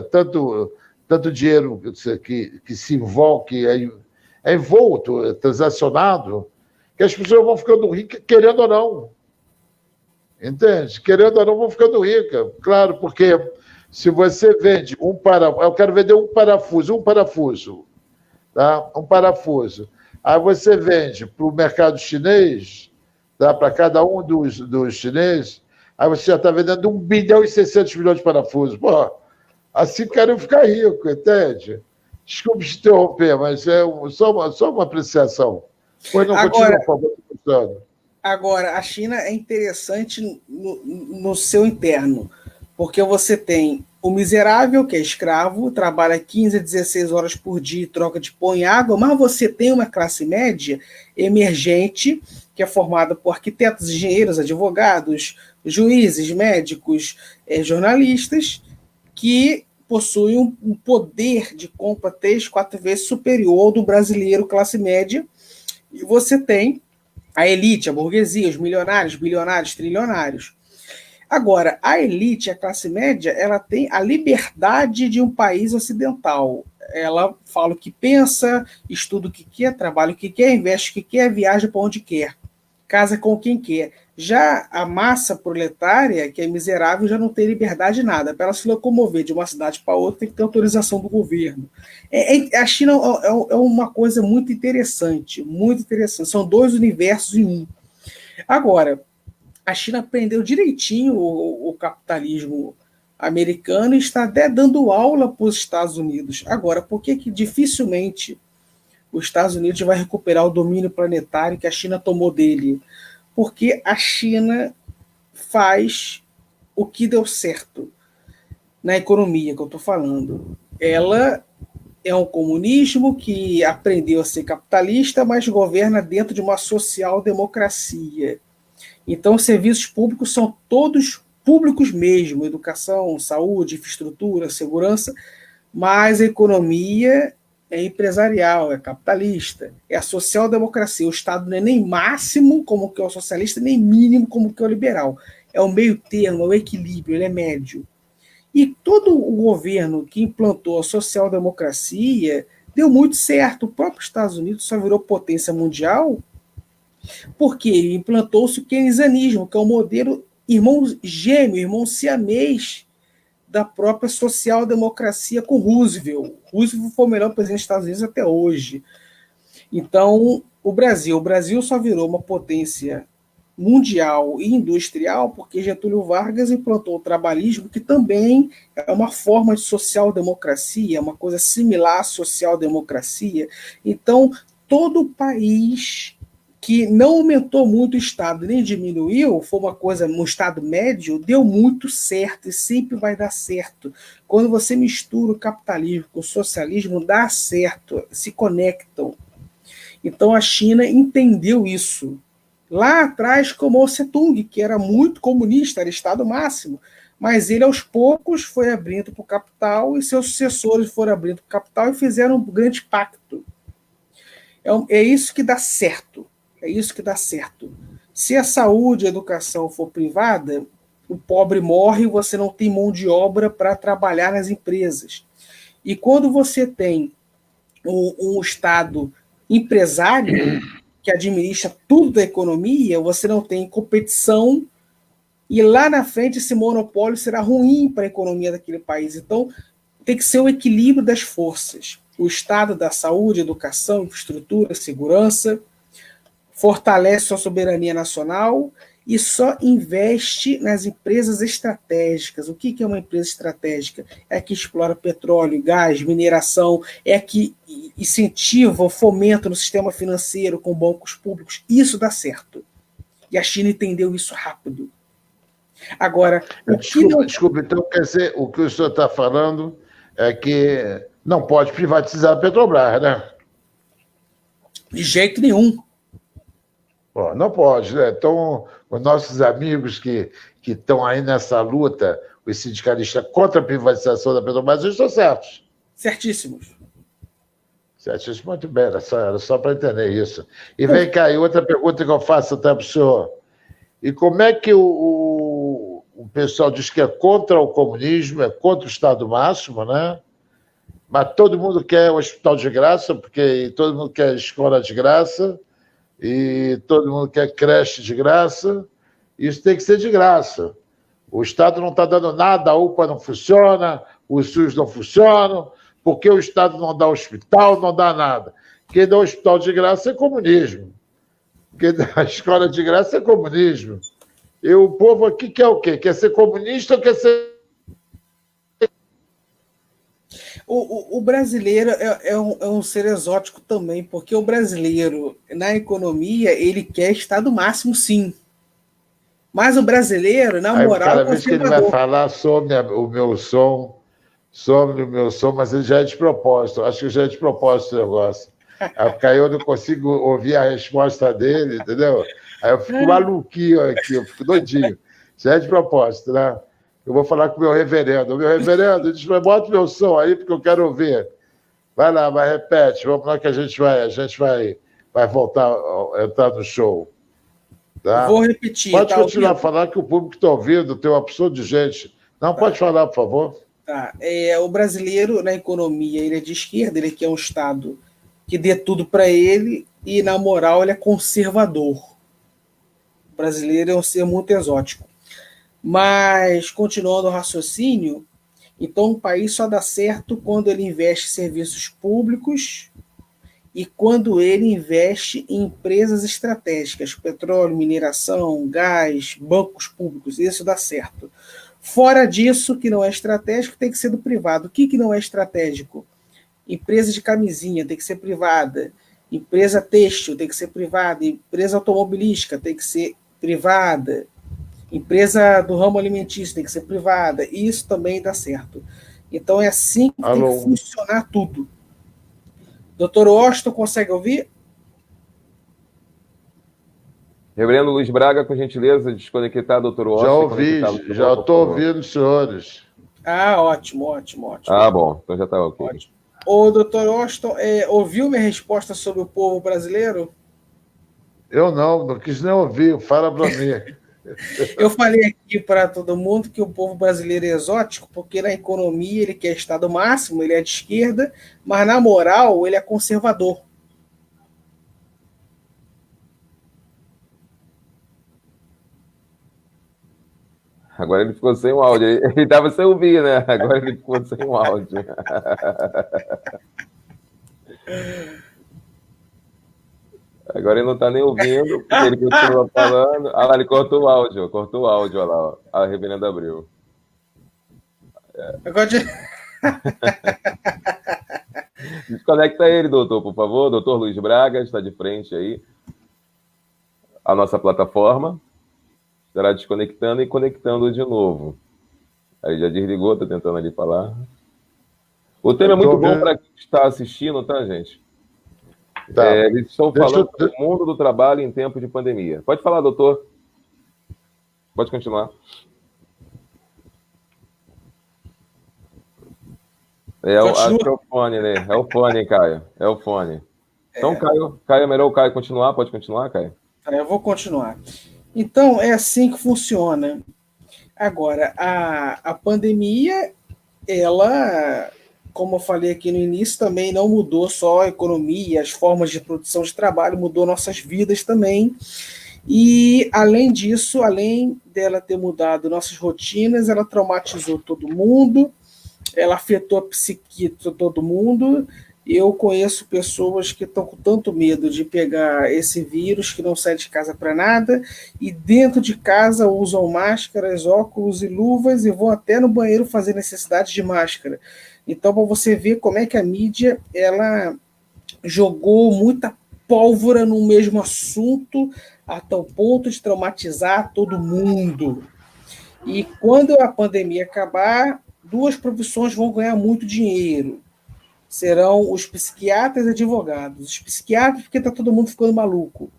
tanto dinheiro que se envolve, que é envolto, é transacionado, que as pessoas vão ficando ricas, querendo ou não. Entende? Querendo ou não, vão ficando ricas. Claro, porque se você vende eu quero vender um parafuso, tá? Um parafuso. Aí você vende para o mercado chinês, tá? Para cada um dos chineses, aí você já está vendendo 1 bilhão e 600 milhões de parafusos. Pô, assim querem ficar rico, entende? Desculpe te interromper, mas é só uma apreciação. Pois não, continua, por favor. Agora, a China é interessante no seu interno, porque você tem o miserável, que é escravo, trabalha 15 a 16 horas por dia e troca de pão e água, mas você tem uma classe média emergente, que é formada por arquitetos, engenheiros, advogados, juízes, médicos, jornalistas, que possuem um poder de compra 3, 4 vezes superior ao do brasileiro classe média, e você tem a elite, a burguesia, os milionários, bilionários, trilionários. Agora, a elite, a classe média, ela tem a liberdade de um país ocidental. Ela fala o que pensa, estuda o que quer, trabalha o que quer, investe o que quer, viaja para onde quer, casa com quem quer. Já a massa proletária, que é miserável, já não tem liberdade de nada. Para ela se locomover de uma cidade para outra, tem que ter autorização do governo. A China é uma coisa muito interessante, muito interessante. São 2 universos em um. Agora, a China aprendeu direitinho o capitalismo americano e está até dando aula para os Estados Unidos. Agora, por que dificilmente os Estados Unidos vai recuperar o domínio planetário que a China tomou dele? Porque a China faz o que deu certo na economia que eu estou falando. Ela é um comunismo que aprendeu a ser capitalista, mas governa dentro de uma social-democracia. Então, os serviços públicos são todos públicos mesmo, educação, saúde, infraestrutura, segurança, mas a economia é empresarial, é capitalista, é a social-democracia. O Estado não é nem máximo, como que é o socialista, nem mínimo, como que é o liberal. É o meio termo, é o equilíbrio, ele é médio. E todo o governo que implantou a social-democracia deu muito certo. O próprio Estados Unidos só virou potência mundial porque implantou-se o keynesianismo, que é o modelo irmão gêmeo, irmão siamês da própria social-democracia com Roosevelt. Roosevelt foi o melhor presidente dos Estados Unidos até hoje. Então, o Brasil só virou uma potência mundial e industrial porque Getúlio Vargas implantou o trabalhismo, que também é uma forma de social-democracia, uma coisa similar à social-democracia. Então, todo país que não aumentou muito o Estado, nem diminuiu, foi uma coisa, um Estado médio, deu muito certo e sempre vai dar certo. Quando você mistura o capitalismo com o socialismo, dá certo, se conectam. Então a China entendeu isso. Lá atrás, com Mao Tse-tung, que era muito comunista, era Estado máximo, mas ele aos poucos foi abrindo para o capital e seus sucessores foram abrindo para o capital e fizeram um grande pacto. É isso que dá certo. É isso que dá certo. Se a saúde e a educação for privada, o pobre morre e você não tem mão de obra para trabalhar nas empresas. E quando você tem um Estado empresário que administra tudo da economia, você não tem competição e lá na frente esse monopólio será ruim para a economia daquele país. Então, tem que ser o equilíbrio das forças. O Estado da saúde, educação, infraestrutura, segurança, fortalece sua soberania nacional e só investe nas empresas estratégicas. O que é uma empresa estratégica? É a que explora petróleo, gás, mineração, é a que incentiva o fomento no sistema financeiro com bancos públicos. Isso dá certo. E a China entendeu isso rápido. Agora, desculpa, então quer dizer, o que o senhor está falando é que não pode privatizar a Petrobras, né? De jeito nenhum. Bom, não pode, né? Então, os nossos amigos que estão aí nessa luta, os sindicalistas contra a privatização da Petrobras, eles estão certos. Certíssimos. Certíssimo, muito bem, era só para entender isso. E vem cá, e outra pergunta que eu faço até para o senhor. E como é que o pessoal diz que é contra o comunismo, é contra o Estado Máximo, né? Mas todo mundo quer um hospital de graça, porque todo mundo quer escola de graça, e todo mundo quer creche de graça. Isso tem que ser de graça. O Estado não está dando nada, a UPA não funciona, o SUS não funciona, porque o Estado não dá hospital, não dá nada. Quem dá hospital de graça é comunismo. Quem dá a escola de graça é comunismo. E o povo aqui quer o quê? Quer ser comunista ou quer ser... O brasileiro é um ser exótico também, porque o brasileiro, na economia, ele quer Estado máximo, sim. Mas o brasileiro, na moral, cada vez que ele vai falar sobre o meu som, mas ele já é de propósito. Acho que já é de propósito o negócio. Porque aí eu não consigo ouvir a resposta dele, entendeu? Aí eu fico maluquinho aqui, eu fico doidinho. Já é de propósito, né? Eu vou falar com o meu reverendo. O meu reverendo diz, bota o meu som aí, porque eu quero ouvir. Vai lá, mas repete. Vamos lá que a gente vai voltar a entrar no show. Tá? Vou repetir. Pode continuar a falar que o público está ouvindo, tem uma opção de gente. Não, pode falar, por favor. Tá. O brasileiro, na economia, ele é de esquerda, ele quer um Estado que dê tudo para ele e, na moral, ele é conservador. O brasileiro é um ser muito exótico. Mas, continuando o raciocínio, então o país só dá certo quando ele investe em serviços públicos e quando ele investe em empresas estratégicas, petróleo, mineração, gás, bancos públicos, isso dá certo. Fora disso, que não é estratégico, tem que ser do privado. O que não é estratégico? Empresa de camisinha tem que ser privada, empresa têxtil tem que ser privada, empresa automobilística tem que ser privada, empresa do ramo alimentício tem que ser privada, e isso também dá certo. Então é assim que tem que funcionar tudo. Doutor Washington, consegue ouvir? Reverendo Luiz Braga, com gentileza, desconectar, doutor Washington. Já ouvi, já estou ouvindo, senhores. Ah, ótimo, ótimo, ótimo. Ah, bom, então já está ok. Ótimo. Ô, doutor Austin, ouviu minha resposta sobre o povo brasileiro? Eu não quis nem ouvir, fala para mim. Eu falei aqui para todo mundo que o povo brasileiro é exótico, porque na economia ele quer Estado máximo, ele é de esquerda, mas na moral ele é conservador. Agora ele ficou sem o áudio. Ele estava sem ouvir, né? Agora ele ficou sem o áudio. Agora ele não está nem ouvindo, porque ele continua falando. Ah lá, ele cortou o áudio, olha lá, ó, a reverenda Abreu. Agora de... Desconecta ele, doutor, por favor. Doutor Luiz Braga está de frente aí à nossa plataforma. Estará desconectando e conectando de novo. Aí já desligou, está tentando ali falar. O tema é muito bom para quem está assistindo, tá, gente? Tá. Eles estão falando do mundo do trabalho em tempo de pandemia. Pode falar, doutor. Pode continuar. Acho que é o fone, né? É o fone, Caio. É o fone. Então, Caio, é melhor o Caio continuar? Pode continuar, Caio? Eu vou continuar. Então, é assim que funciona. Agora, a pandemia, ela, como eu falei aqui no início, também não mudou só a economia, as formas de produção de trabalho, mudou nossas vidas também. E, além disso, além dela ter mudado nossas rotinas, ela traumatizou todo mundo, ela afetou a psique de todo mundo. Eu conheço pessoas que estão com tanto medo de pegar esse vírus que não saem de casa para nada e dentro de casa usam máscaras, óculos e luvas e vão até no banheiro fazer necessidade de máscara. Então, para você ver como é que a mídia ela jogou muita pólvora no mesmo assunto a tal ponto de traumatizar todo mundo. E quando a pandemia acabar, duas profissões vão ganhar muito dinheiro. Serão os psiquiatras e advogados. Os psiquiatras porque está todo mundo ficando maluco.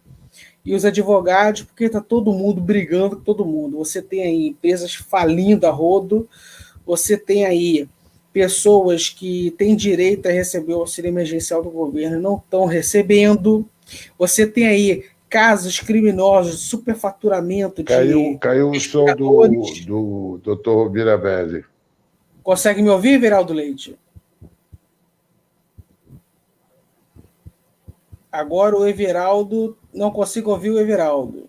E os advogados porque está todo mundo brigando com todo mundo. Você tem aí empresas falindo a rodo, você tem aí pessoas que têm direito a receber o auxílio emergencial do governo e não estão recebendo. Você tem aí casos criminosos de superfaturamento de... Caiu o som do doutor Mirabelli. Consegue me ouvir, Veraldo Leite? Agora o Everaldo... Não consigo ouvir o Everaldo.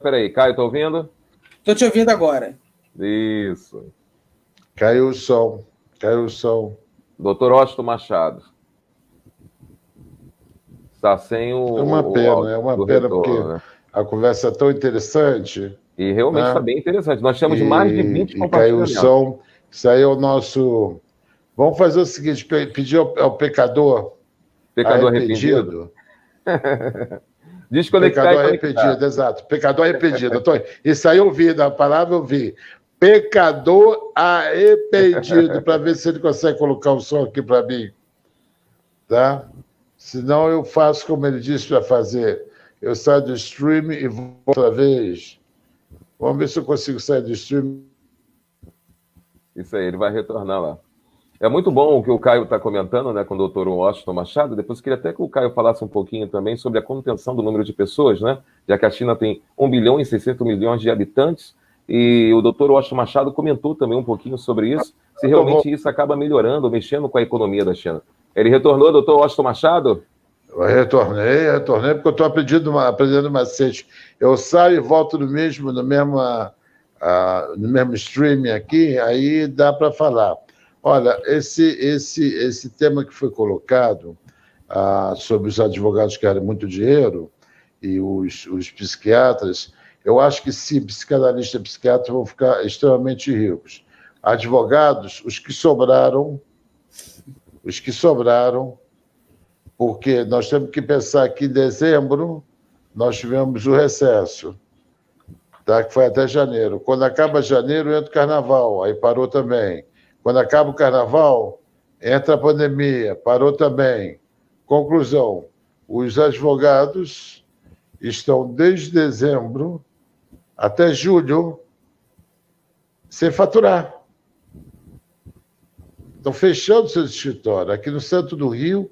Peraí, Caio, tá ouvindo? Estou te ouvindo agora. Isso. Caiu o som. Doutor Austin Machado. Está sem o... É uma pena, porque né? A conversa é tão interessante. E realmente está bem interessante. Nós temos mais de 20 compartilhamentos. Caiu o som. Isso aí é o nosso... Vamos fazer o seguinte, pedir ao pecador arrependido. Desconectar pecador arrependido, exato. Pecador arrependido. Isso aí eu vi, da palavra eu vi. Pecador arrependido, para ver se ele consegue colocar o som aqui para mim. Tá? Senão eu faço como ele disse para fazer. Eu saio do stream e vou outra vez. Vamos ver se eu consigo sair do stream. Isso aí, ele vai retornar lá. É muito bom o que o Caio está comentando, né, com o doutor Austin Machado. Depois eu queria até que o Caio falasse um pouquinho também sobre a contenção do número de pessoas, né? Já que a China tem 1 bilhão e 600 milhões de habitantes. E o doutor Austin Machado comentou também um pouquinho sobre isso, se realmente isso acaba melhorando, mexendo com a economia da China. Ele retornou, doutor Austin Machado? Eu retornei, porque eu estou aprendendo macete. Eu saio e volto no mesmo streaming aqui, aí dá para falar. Olha, esse tema que foi colocado sobre os advogados que querem muito dinheiro e os psiquiatras, eu acho que sim, psicanalistas e psiquiatras vão ficar extremamente ricos. Advogados, os que sobraram, porque nós temos que pensar que em dezembro nós tivemos o recesso, tá? Que foi até janeiro. Quando acaba janeiro, entra o carnaval, aí parou também. Quando acaba o carnaval, entra a pandemia, parou também. Conclusão, os advogados estão desde dezembro até julho sem faturar. Estão fechando seus escritórios. Aqui no centro do Rio,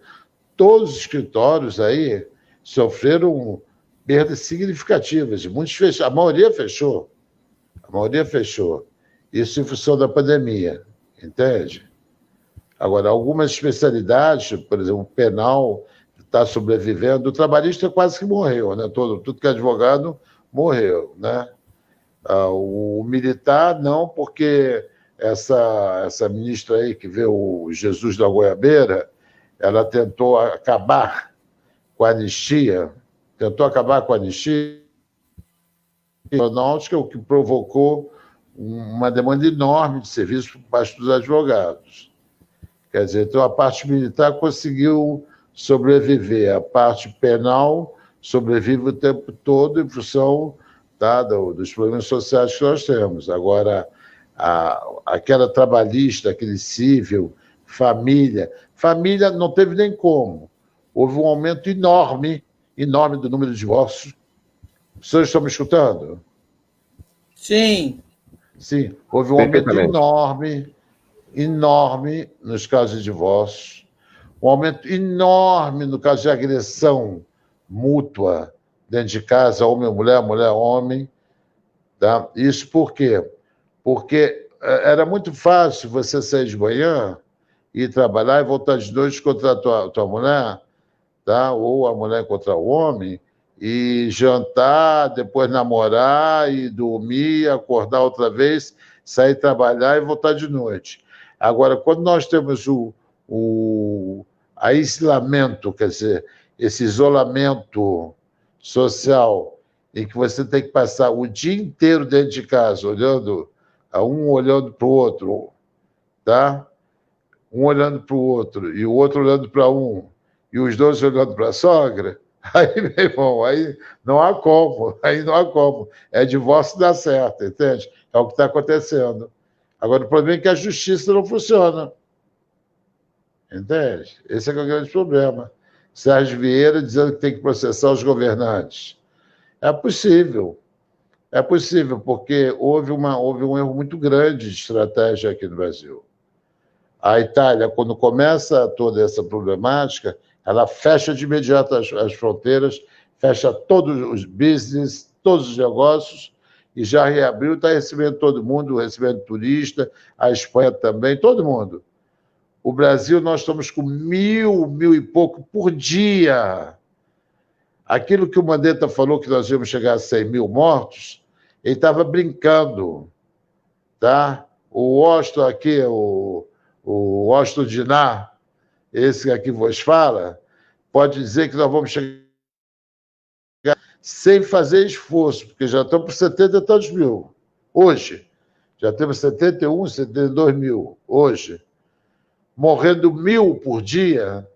todos os escritórios aí sofreram perdas significativas. Muitos fecharam. A maioria fechou. A maioria fechou. Isso em função da pandemia, entende? Agora, algumas especialidades, por exemplo, o penal está sobrevivendo. O trabalhista quase que morreu, né? Tudo que é advogado morreu, né? O militar, não, porque essa ministra aí que vê o Jesus da Goiabeira, ela tentou acabar com a anistia, aeronáutica, o que provocou uma demanda enorme de serviço por parte dos advogados. Quer dizer, então a parte militar conseguiu sobreviver, a parte penal sobrevive o tempo todo em função dos problemas sociais que nós temos. Agora, aquela trabalhista, aquele civil, família não teve nem como. Houve um aumento enorme do número de divórcios. Os senhores estão me escutando? Sim. Sim, houve um aumento enorme nos casos de divórcio, um aumento enorme no caso de agressão mútua dentro de casa, homem-mulher, mulher-homem. Tá? Isso por quê? Porque era muito fácil você sair de manhã, ir trabalhar e voltar de noite contra a tua mulher, tá? Ou a mulher contra o homem, e jantar, depois namorar, e dormir, acordar outra vez, sair trabalhar e voltar de noite. Agora, quando nós temos o isolamento, quer dizer, esse isolamento social, em que você tem que passar o dia inteiro dentro de casa, olhando para o outro, tá? Um olhando para o outro, e o outro olhando para um, e os dois olhando para a sogra, aí, meu irmão, aí não há como. É divórcio dá certo, entende? É o que está acontecendo. Agora, o problema é que a justiça não funciona. Entende? Esse é o grande problema. Sérgio Vieira dizendo que tem que processar os governantes. É possível, porque houve um erro muito grande de estratégia aqui no Brasil. A Itália, quando começa toda essa problemática, ela fecha de imediato as fronteiras, fecha todos os business, todos os negócios, e já reabriu, está recebendo todo mundo, recebendo turista, a Espanha também, todo mundo. O Brasil, nós estamos com 1.000 e pouco por dia. Aquilo que o Mandetta falou que nós íamos chegar a 100.000 mortos, ele estava brincando, tá? O Washington aqui, o Washington Diná, esse aqui vos fala, pode dizer que nós vamos chegar sem fazer esforço, porque já estamos por 70 e tantos mil, hoje. Já temos 71, 72 mil, hoje. Morrendo 1.000 por dia,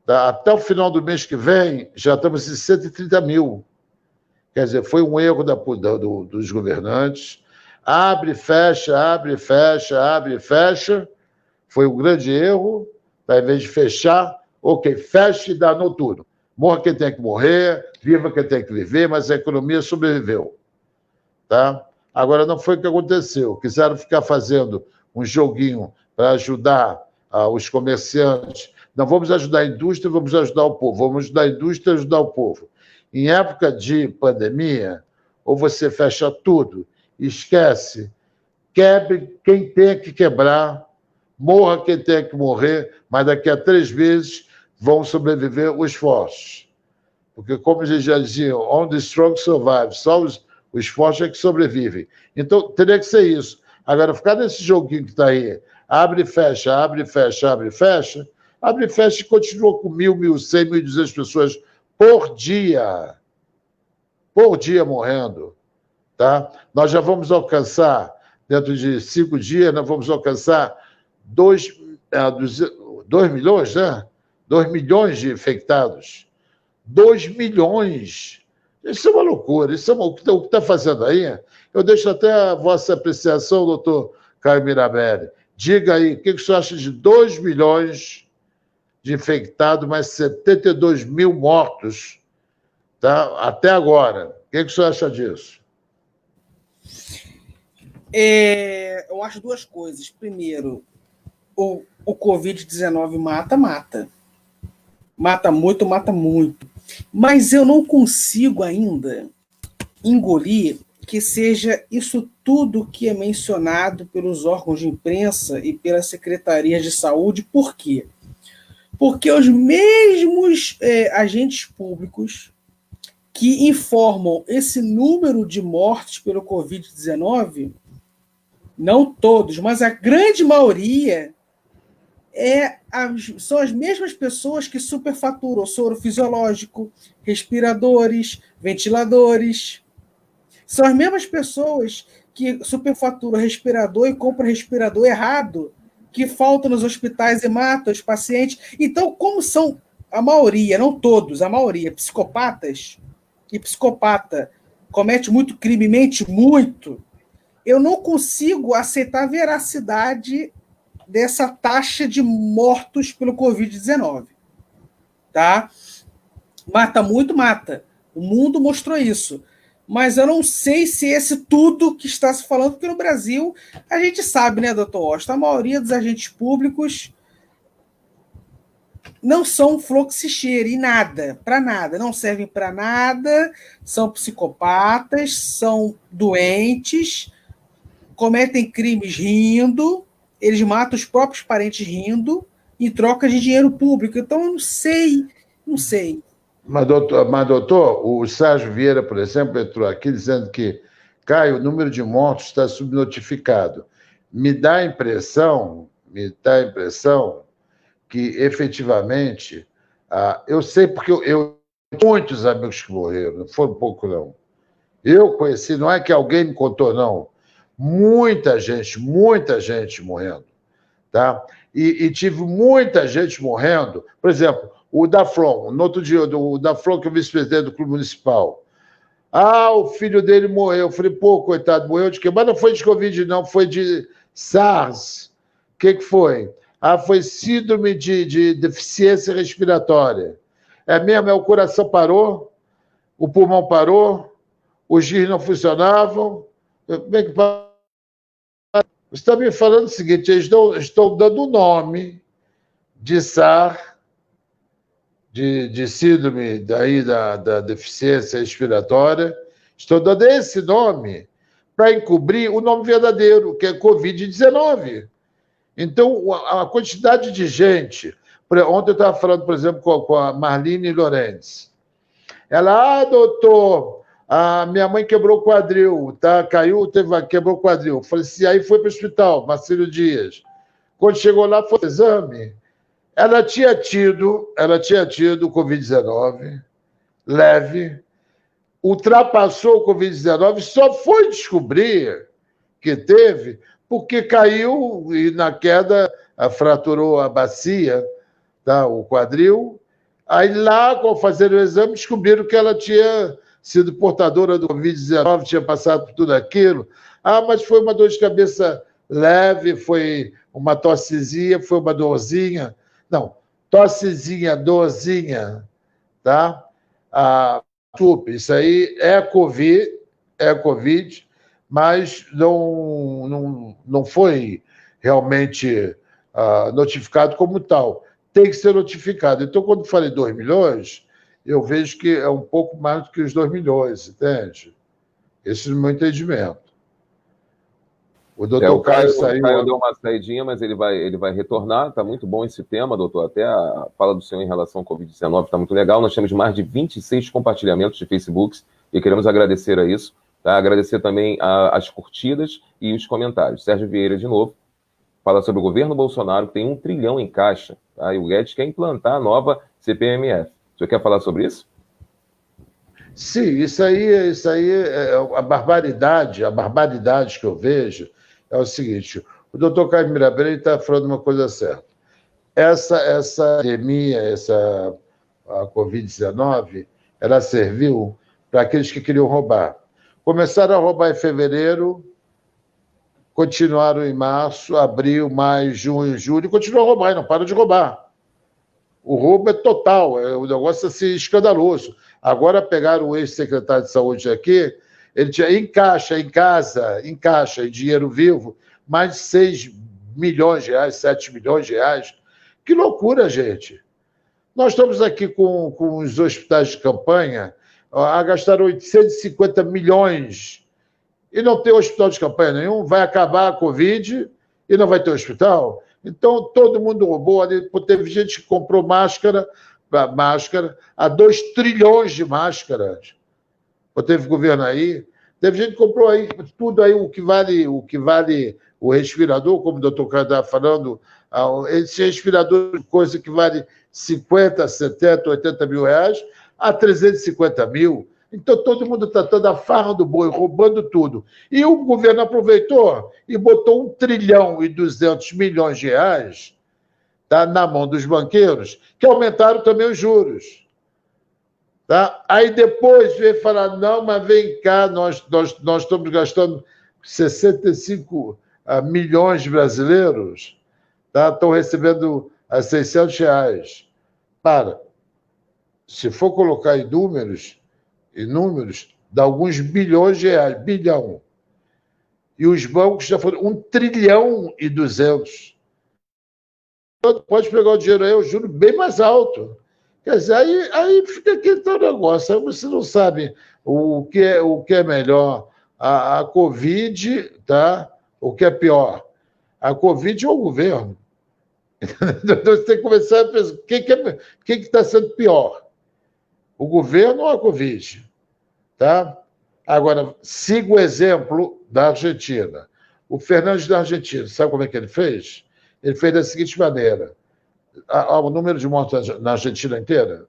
tá? Até o final do mês que vem, já estamos em 130 mil. Quer dizer, foi um erro dos governantes. Abre, fecha, foi um grande erro. Tá? Em vez de fechar, ok, fecha e dá noturno. Morra quem tem que morrer, viva quem tem que viver, mas a economia sobreviveu. Tá? Agora, não foi o que aconteceu. Quiseram ficar fazendo um joguinho para ajudar os comerciantes. Não vamos ajudar a indústria, vamos ajudar o povo. Vamos ajudar a indústria e ajudar o povo. Em época de pandemia, ou você fecha tudo, esquece, quebre quem tem que quebrar, morra quem tem que morrer, mas daqui a 3 meses vão sobreviver os fortes. Porque, como eles já diziam, only the strong survive, só os fortes é que sobrevivem. Então, teria que ser isso. Agora, ficar nesse joguinho que está aí, abre e fecha, abre e fecha e continua com 1.000, 1.100, 1.200 pessoas por dia morrendo. Tá? Nós já vamos alcançar, dentro de 5 dias, nós vamos alcançar 2 milhões, né? 2 milhões de infectados. 2 milhões. Isso é uma loucura. Isso é o que está fazendo aí. Eu deixo até a vossa apreciação, doutor Caio Mirabelli. Diga aí, o que o senhor acha de 2 milhões de infectados, mais 72 mil mortos, tá? Até agora? O que o senhor acha disso? Eu acho duas coisas. Primeiro, o Covid-19 mata. Mata muito. Mas eu não consigo ainda engolir que seja isso tudo que é mencionado pelos órgãos de imprensa e pelas secretarias de saúde. Por quê? Porque os mesmos agentes públicos que informam esse número de mortes pelo Covid-19, não todos, mas a grande maioria, são as mesmas pessoas que superfaturam soro fisiológico, respiradores, ventiladores. São as mesmas pessoas que superfaturam respirador e compram respirador errado, que faltam nos hospitais e matam os pacientes. Então, como são a maioria, não todos, a maioria, psicopatas, e psicopata comete muito crime, mente muito, eu não consigo aceitar a veracidade dessa taxa de mortos pelo Covid-19. Tá? Mata muito, mata. O mundo mostrou isso. Mas eu não sei se esse tudo que está se falando, porque no Brasil, a gente sabe, né, doutor Austin, a maioria dos agentes públicos não são fluxicheiro e para nada, não servem para nada, são psicopatas, são doentes, cometem crimes rindo, eles matam os próprios parentes rindo em troca de dinheiro público. Então, eu não sei. Mas, doutor, o Sérgio Vieira, por exemplo, entrou aqui dizendo que, Caio, o número de mortos está subnotificado. Me dá a impressão que, efetivamente, eu sei porque eu muitos amigos que morreram, não foram pouco, não. Eu conheci, não é que alguém me contou, não. Muita gente morrendo. Tá? E tive muita gente morrendo. Por exemplo, o Daflon, no outro dia, o Daflon, que é o vice-presidente do Clube Municipal. O filho dele morreu. Eu falei, pô, coitado, morreu de quê? Mas não foi de Covid, não, foi de SARS. O que foi? Foi síndrome de deficiência respiratória. É mesmo, o coração parou, o pulmão parou, os rins não funcionavam. Como é que pode? Você está me falando o seguinte, eles estão dando o nome de SAR, de síndrome da deficiência respiratória, estão dando esse nome para encobrir o nome verdadeiro, que é Covid-19. Então, a quantidade de gente... Ontem eu estava falando, por exemplo, com a Marlene Lorenz. Ela, doutor, minha mãe quebrou o quadril, tá? Quebrou o quadril. Eu falei assim, aí foi para o hospital, Marcelo Dias. Quando chegou lá, foi o exame. Ela tinha tido Covid-19 leve, ultrapassou o Covid-19, só foi descobrir que teve porque caiu e na queda fraturou a bacia, tá? O quadril. Aí lá, ao fazer o exame, descobriram que ela tinha sido portadora do Covid-19, tinha passado por tudo aquilo. Mas foi uma dor de cabeça leve, foi uma tossezinha, foi uma dorzinha. Não, tossezinha, dorzinha, tá? Desculpe, isso aí é Covid, mas não foi realmente notificado como tal. Tem que ser notificado. Então, quando falei 2 milhões, eu vejo que é um pouco mais do que os 2 milhões, entende? Esse é o meu entendimento. O doutor Caio saiu... O Caio deu uma saidinha, mas ele vai retornar. Está muito bom esse tema, doutor. Até a fala do senhor em relação ao Covid-19 está muito legal. Nós temos mais de 26 compartilhamentos de Facebooks e queremos agradecer a isso. Tá? Agradecer também as curtidas e os comentários. Sérgio Vieira, de novo, fala sobre o governo Bolsonaro, que tem 1 trilhão em caixa. Tá? E o Guedes quer implantar a nova CPMF. O senhor quer falar sobre isso? Sim, isso aí é a barbaridade que eu vejo é o seguinte, o doutor Caio Mirabelli está falando uma coisa certa. Essa pandemia, a Covid-19, ela serviu para aqueles que queriam roubar. Começaram a roubar em fevereiro, continuaram em março, abril, maio, junho, julho, e continuam a roubar, e não param de roubar. O roubo é total, o negócio é assim, escandaloso. Agora pegaram o ex-secretário de saúde aqui ele tinha em caixa, em casa, em caixa, em dinheiro vivo, mais de 6 milhões de reais, 7 milhões de reais. Que loucura, gente! Nós estamos aqui com os hospitais de campanha a gastar 850 milhões e não tem hospital de campanha nenhum, vai acabar a Covid e não vai ter hospital. Então, todo mundo roubou. Teve gente que comprou máscara a 2 trilhões de máscaras. Teve governo aí. Teve gente que comprou aí tudo aí, o que vale o respirador, como o doutor Caio estava falando, esse respirador, coisa que vale 50, 70, 80 mil reais, a 350 mil. Então, todo mundo está toda a farra do boi, roubando tudo. E o governo aproveitou e botou 1 trilhão e 200 milhões de reais, tá, na mão dos banqueiros, que aumentaram também os juros. Tá? Aí depois veio falar, não, mas vem cá, nós estamos gastando 65 milhões de brasileiros, tá? Estão recebendo R$600. Se for colocar em números, dá alguns bilhões de reais, bilhão. E os bancos já foram 1 trilhão e 200. Pode pegar o dinheiro aí, eu juro, bem mais alto. Quer dizer, aí fica aquele tal negócio. Aí você não sabe o que é melhor. A Covid, tá? O que é pior? A Covid ou o governo? Então você tem que começar a pensar, o que está sendo pior? O governo ou a Covid? Tá? Agora, siga o exemplo da Argentina. O Fernandes da Argentina, sabe como é que ele fez? Ele fez da seguinte maneira. O número de mortos na Argentina inteira,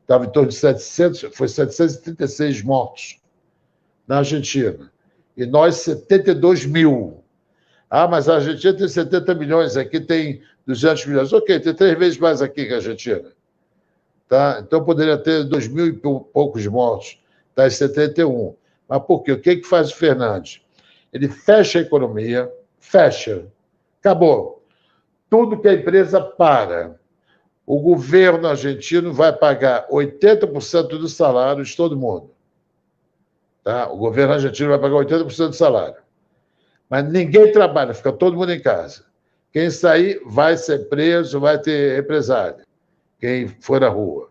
estava em torno de 736 mortos na Argentina. E nós, 72 mil. Mas a Argentina tem 70 milhões, aqui tem 200 milhões. Ok, tem 3 vezes mais aqui que a Argentina. Tá? Então, poderia ter 2 mil e poucos mortos. Está em 71. Mas por quê? O que faz o Fernandes? Ele fecha a economia, acabou. Tudo que a empresa para. O governo argentino vai pagar 80% dos salários de todo mundo. Tá? O governo argentino vai pagar 80% do salário. Mas ninguém trabalha, fica todo mundo em casa. Quem sair vai ser preso, vai ter represália. Quem for à rua.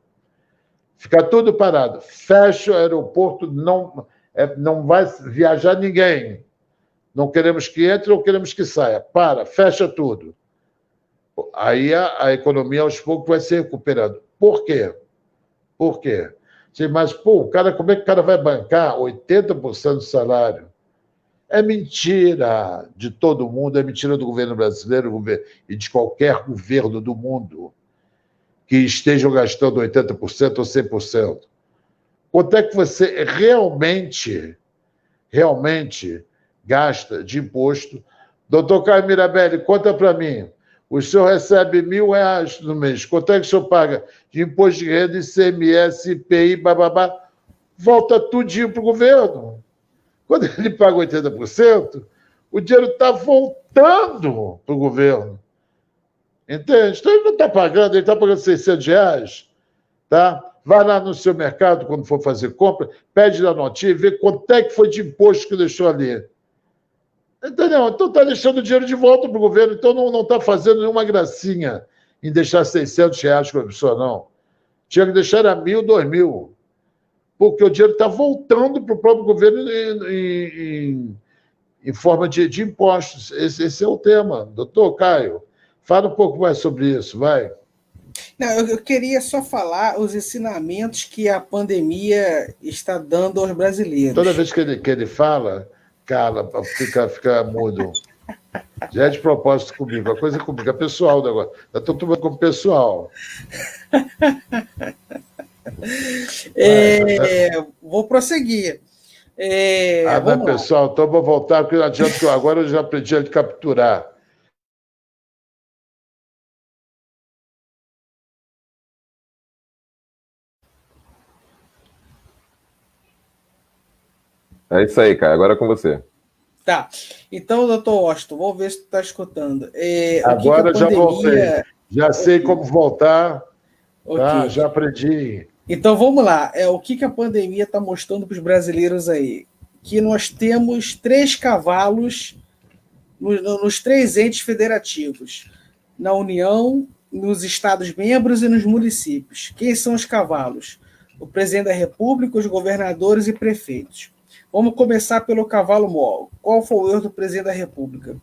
Fica tudo parado. Fecha o aeroporto, não vai viajar ninguém. Não queremos que entre, não queremos que saia. Fecha tudo. Aí a economia, aos poucos, vai se recuperando. Por quê? Mas, como é que o cara vai bancar 80% do salário? É mentira de todo mundo, é mentira do governo brasileiro e de qualquer governo do mundo que estejam gastando 80% ou 100%. Quanto é que você realmente gasta de imposto? Doutor Caio Mirabelli, conta para mim. O senhor recebe R$1.000 no mês. Quanto é que o senhor paga de imposto de renda, ICMS, IPI, bababá? Volta tudinho para o governo. Quando ele paga 80%, o dinheiro está voltando para o governo. Entende? Então ele não está pagando, ele está pagando R$600. Tá? Vai lá no seu mercado, quando for fazer compra, pede na notinha e vê quanto é que foi de imposto que deixou ali. Entendeu? Então está deixando o dinheiro de volta para o governo, então não está fazendo nenhuma gracinha em deixar R$600 com a pessoa, não. Tinha que deixar a 1.000, 2.000. Porque o dinheiro está voltando para o próprio governo em forma de impostos. Esse é o tema. Doutor Caio, fala um pouco mais sobre isso, vai. Não, eu queria só falar os ensinamentos que a pandemia está dando aos brasileiros. Toda vez que ele fala, cala, fica mudo. Já é de propósito comigo, a coisa é comigo, é pessoal o negócio. Eu estou tomando como pessoal. Vou prosseguir. Não é pessoal, então vou voltar, porque não adianta que agora eu já aprendi a capturar. É isso aí, cara. Agora é com você. Tá. Então, doutor Washington, vamos ver se tu está escutando. Agora já voltei. Já sei como voltar. Okay. Tá? Já aprendi Então vamos lá. O que a pandemia está mostrando para os brasileiros aí? Que nós temos 3 cavalos nos 3 entes federativos, na União, nos Estados-membros e nos municípios. Quem são os cavalos? O presidente da República, os governadores e prefeitos. Vamos começar pelo cavalo maior. Qual foi o erro do presidente da República?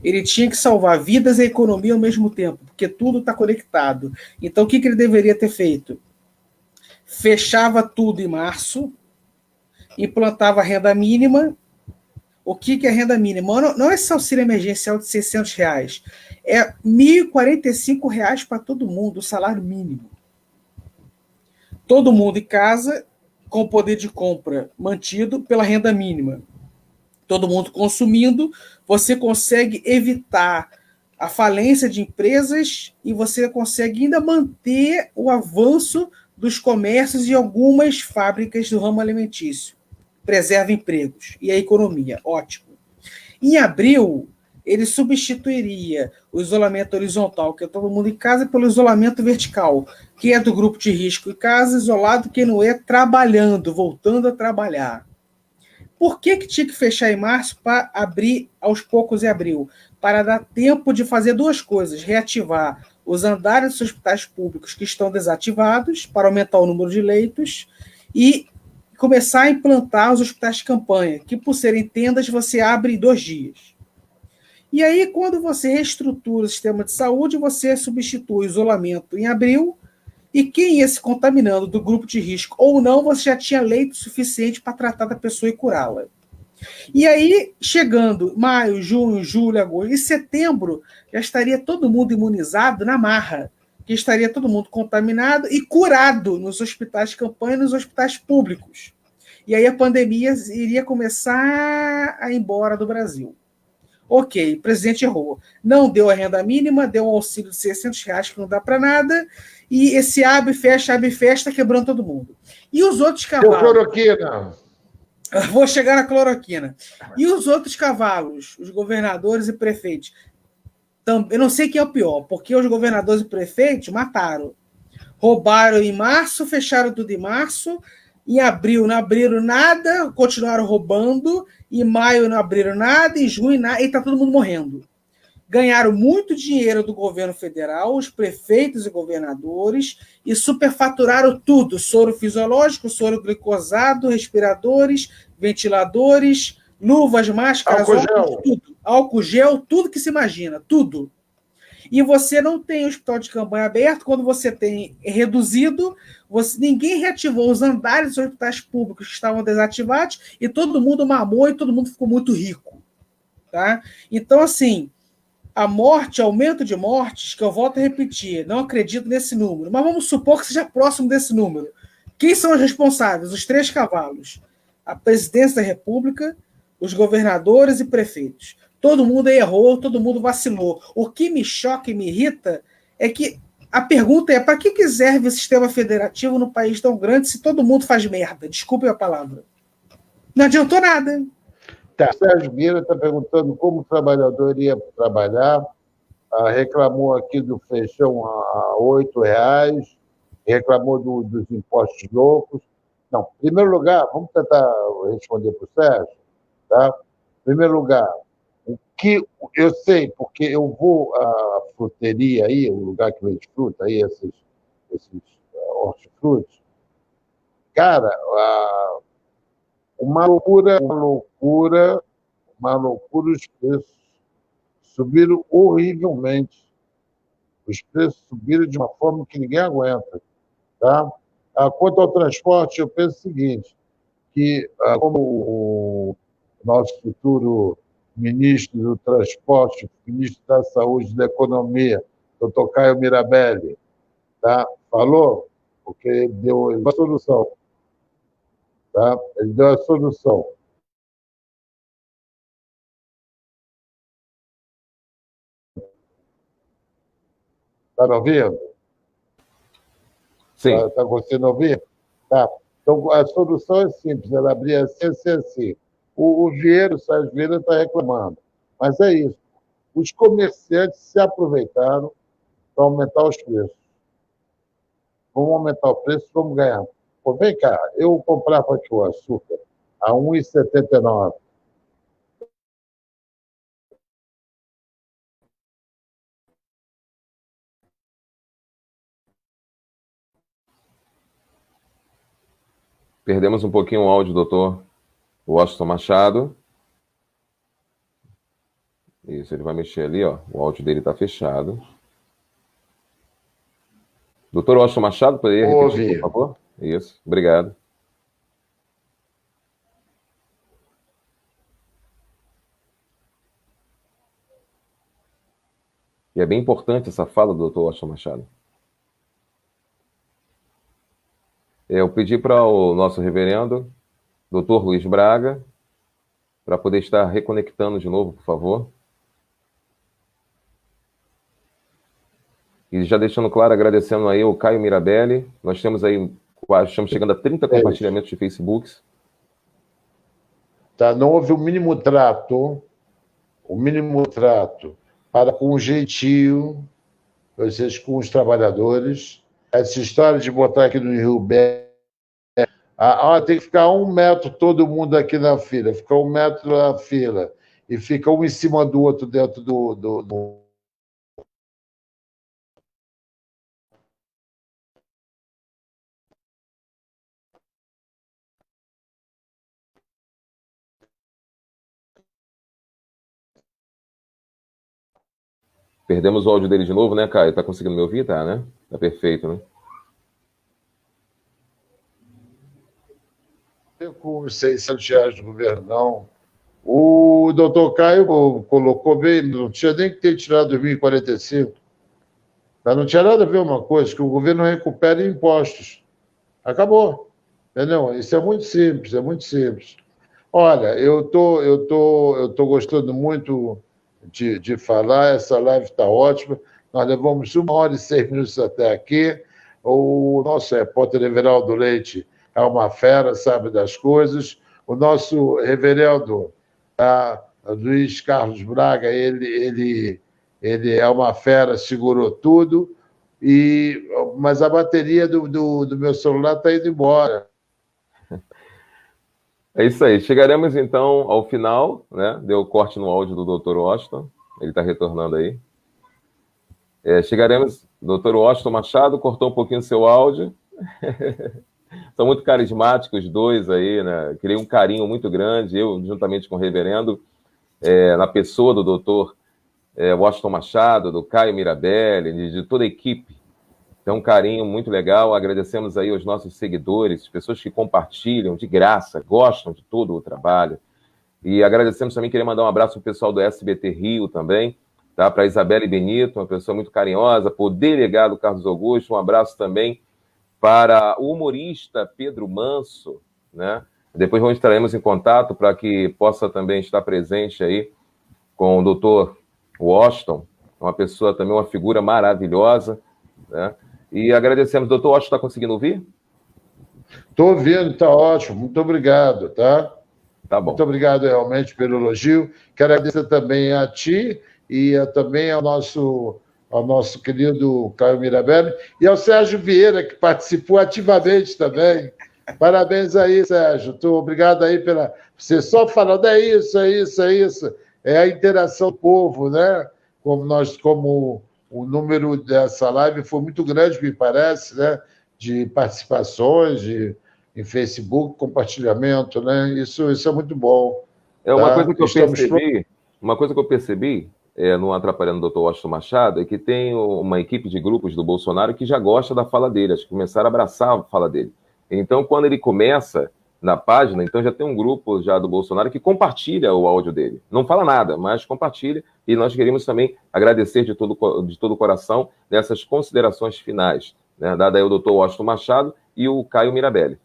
Ele tinha que salvar vidas e economia ao mesmo tempo, porque tudo está conectado. Então, o que ele deveria ter feito? Fechava tudo em março, implantava a renda mínima. O que é renda mínima? Não é esse auxílio emergencial de R$600. É R$1.045 para todo mundo, o salário mínimo. Todo mundo em casa, com poder de compra mantido pela renda mínima. Todo mundo consumindo, você consegue evitar a falência de empresas e você consegue ainda manter o avanço dos comércios e algumas fábricas do ramo alimentício. Preserva empregos e a economia. Ótimo. Em abril, ele substituiria o isolamento horizontal, que é todo mundo em casa, pelo isolamento vertical, que é do grupo de risco em casa, isolado, quem não é, trabalhando, voltando a trabalhar. Por que tinha que fechar em março para abrir aos poucos em abril? Para dar tempo de fazer 2 coisas: reativar os andares dos hospitais públicos que estão desativados, para aumentar o número de leitos, e começar a implantar os hospitais de campanha, que por serem tendas, você abre em 2 dias. E aí, quando você reestrutura o sistema de saúde, você substitui o isolamento em abril, e quem ia se contaminando do grupo de risco ou não, você já tinha leito suficiente para tratar da pessoa e curá-la. E aí, chegando maio, junho, julho, agosto e setembro, já estaria todo mundo imunizado na marra, que estaria todo mundo contaminado e curado nos hospitais de campanha e nos hospitais públicos. E aí a pandemia iria começar a ir embora do Brasil. Ok, o presidente errou. Não deu a renda mínima, deu um auxílio de R$600 que não dá para nada, e esse abre e fecha, está quebrando todo mundo. E os outros cavalos... Cloroquina. Vou chegar na cloroquina. E os outros cavalos, os governadores e prefeitos? Eu não sei quem é o pior, porque os governadores e prefeitos mataram. Roubaram em março, fecharam tudo em março, em abril não abriram nada, continuaram roubando, em maio não abriram nada, em junho nada, e está todo mundo morrendo. Ganharam muito dinheiro do governo federal, os prefeitos e governadores, e superfaturaram tudo: soro fisiológico, soro glicosado, respiradores, ventiladores, luvas, máscaras, óculos, tudo. Álcool gel, tudo que se imagina, tudo. E você não tem hospital de campanha aberto. Quando você tem reduzido, ninguém reativou os andares dos hospitais públicos que estavam desativados, e todo mundo mamou e todo mundo ficou muito rico. Tá? Então, assim, a morte, aumento de mortes, que eu volto a repetir, não acredito nesse número, mas vamos supor que seja próximo desse número. Quem são os responsáveis? Os 3 cavalos. A presidência da República, os governadores e prefeitos. Todo mundo errou, todo mundo vacilou. O que me choca e me irrita é que a pergunta é: para que serve o sistema federativo num país tão grande se todo mundo faz merda? Desculpe a palavra. Não adiantou nada. Tá. Sérgio Vieira está perguntando como o trabalhador ia trabalhar. Reclamou aqui do feijão a R$8, reclamou dos impostos loucos. Não, em primeiro lugar, vamos tentar responder para o Sérgio. Tá? Em primeiro lugar, o que eu sei, porque eu vou à fruteria aí, o lugar que vende fruta, aí, esses hortifrutis. Cara, uma loucura os preços. Subiram horrivelmente. Os preços subiram de uma forma que ninguém aguenta. Tá? Quanto ao transporte, eu penso o seguinte, que como o nosso futuro ministro do Transporte, ministro da Saúde e da Economia, doutor Caio Mirabelli, tá? Falou, porque ele deu a solução. Tá? Ele deu a solução. Está me ouvindo? Sim. Está conseguindo ouvir? Tá. Então, a solução é simples, ela abria assim. O Sérgio Vieira está reclamando. Mas é isso. Os comerciantes se aproveitaram para aumentar os preços. vamos aumentar o preço, vamos ganhar. Pô, vem cá, eu comprava aqui o açúcar a R$ 1,79. Perdemos um pouquinho o áudio, doutor Washington Machado. Isso, ele vai mexer ali, ó. O áudio dele está fechado. Doutor Washington Machado, poderia repetir, por favor? Isso, obrigado. E é bem importante essa fala do doutor Washington Machado. Eu pedi para o nosso reverendo, doutor Luiz Braga, para poder estar reconectando de novo, por favor. E já deixando claro, agradecendo aí o Caio Mirabelli. Nós temos aí, estamos chegando a 30 compartilhamentos de Facebooks. Tá, não houve o mínimo trato para com o jeitinho, vocês com os trabalhadores. Essa história de botar aqui no Rio Bé, tem que ficar 1 metro todo mundo aqui na fila, fica 1 metro na fila, e fica um em cima do outro dentro do... Perdemos o áudio dele de novo, né, Caio? Tá conseguindo me ouvir? Tá, né? Tá perfeito, né? Com os R$600 do governo, não. O doutor Caio colocou bem, não tinha nem que ter tirado 2045. Mas não tinha nada a ver uma coisa, que o governo recupera impostos. Acabou. Entendeu? Isso é muito simples, é muito simples. Olha, eu tô gostando muito de falar, essa live está ótima. Nós levamos 1h06 até aqui. O nosso repórter Everaldo Leite é uma fera, sabe das coisas. O nosso reverendo Luiz Carlos Braga, ele é uma fera, segurou tudo, mas a bateria do meu celular está indo embora. É isso aí. Chegaremos, então, ao final, né? Deu corte no áudio do Dr. Washington. Ele está retornando aí. Chegaremos... Dr. Washington Machado cortou um pouquinho o seu áudio. São muito carismáticos os dois aí, né? Criei um carinho muito grande, eu, juntamente com o reverendo, na pessoa do Dr. Washington Machado, do Caio Mirabelli, de toda a equipe. Então, um carinho muito legal. Agradecemos aí aos nossos seguidores, pessoas que compartilham de graça, gostam de todo o trabalho. E agradecemos também, queria mandar um abraço para o pessoal do SBT Rio também, tá? Para a Isabelle Benito, uma pessoa muito carinhosa, para o delegado Carlos Augusto, um abraço também para o humorista Pedro Manso, né? Depois entraremos em contato para que possa também estar presente aí com o Dr. Washington, uma pessoa também, uma figura maravilhosa, né? E agradecemos. Doutor Washington, está conseguindo ouvir? Estou ouvindo, está ótimo. Muito obrigado, tá? Tá bom. Muito obrigado realmente pelo elogio. Quero agradecer também a ti e também ao nosso querido Caio Mirabelli e ao Sérgio Vieira, que participou ativamente também. Parabéns aí, Sérgio. Obrigado aí pela... Você só falando, é isso, é isso, é isso. É a interação do povo, né? Como o número dessa live foi muito grande, me parece, né? De participações, em Facebook, compartilhamento, né? Isso é muito bom. Uma coisa que eu percebi, não atrapalhando o Dr. Washington Machado, é que tem uma equipe de grupos do Bolsonaro que já gosta da fala dele, acho que começaram a abraçar a fala dele. Então, quando ele começa na página, então já tem um grupo já do Bolsonaro que compartilha o áudio dele. Não fala nada, mas compartilha, e nós queremos também agradecer de todo o coração nessas considerações finais, né, dada aí o Dr. Washington Machado e o Caio Mirabelli.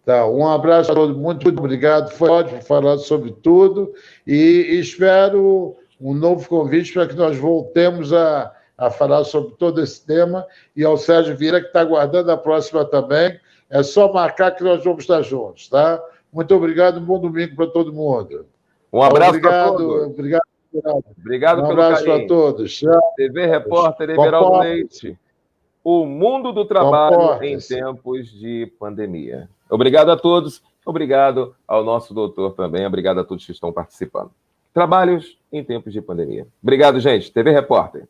Tá, um abraço a todos, muito obrigado, foi ótimo falar sobre tudo, e espero um novo convite para que nós voltemos a falar sobre todo esse tema, e ao Sérgio Vieira, que está aguardando a próxima também. É só marcar que nós vamos estar juntos, tá? Muito obrigado, um bom domingo para todo mundo. Um abraço para todos. Obrigado pelo carinho. Um abraço para todos. Tchau. TV Repórter Everaldo Leite. o mundo do trabalho Comporte-se. em tempos de pandemia. Obrigado a todos, obrigado ao nosso doutor também, obrigado a todos que estão participando. Trabalhos em tempos de pandemia. Obrigado, gente. TV Repórter.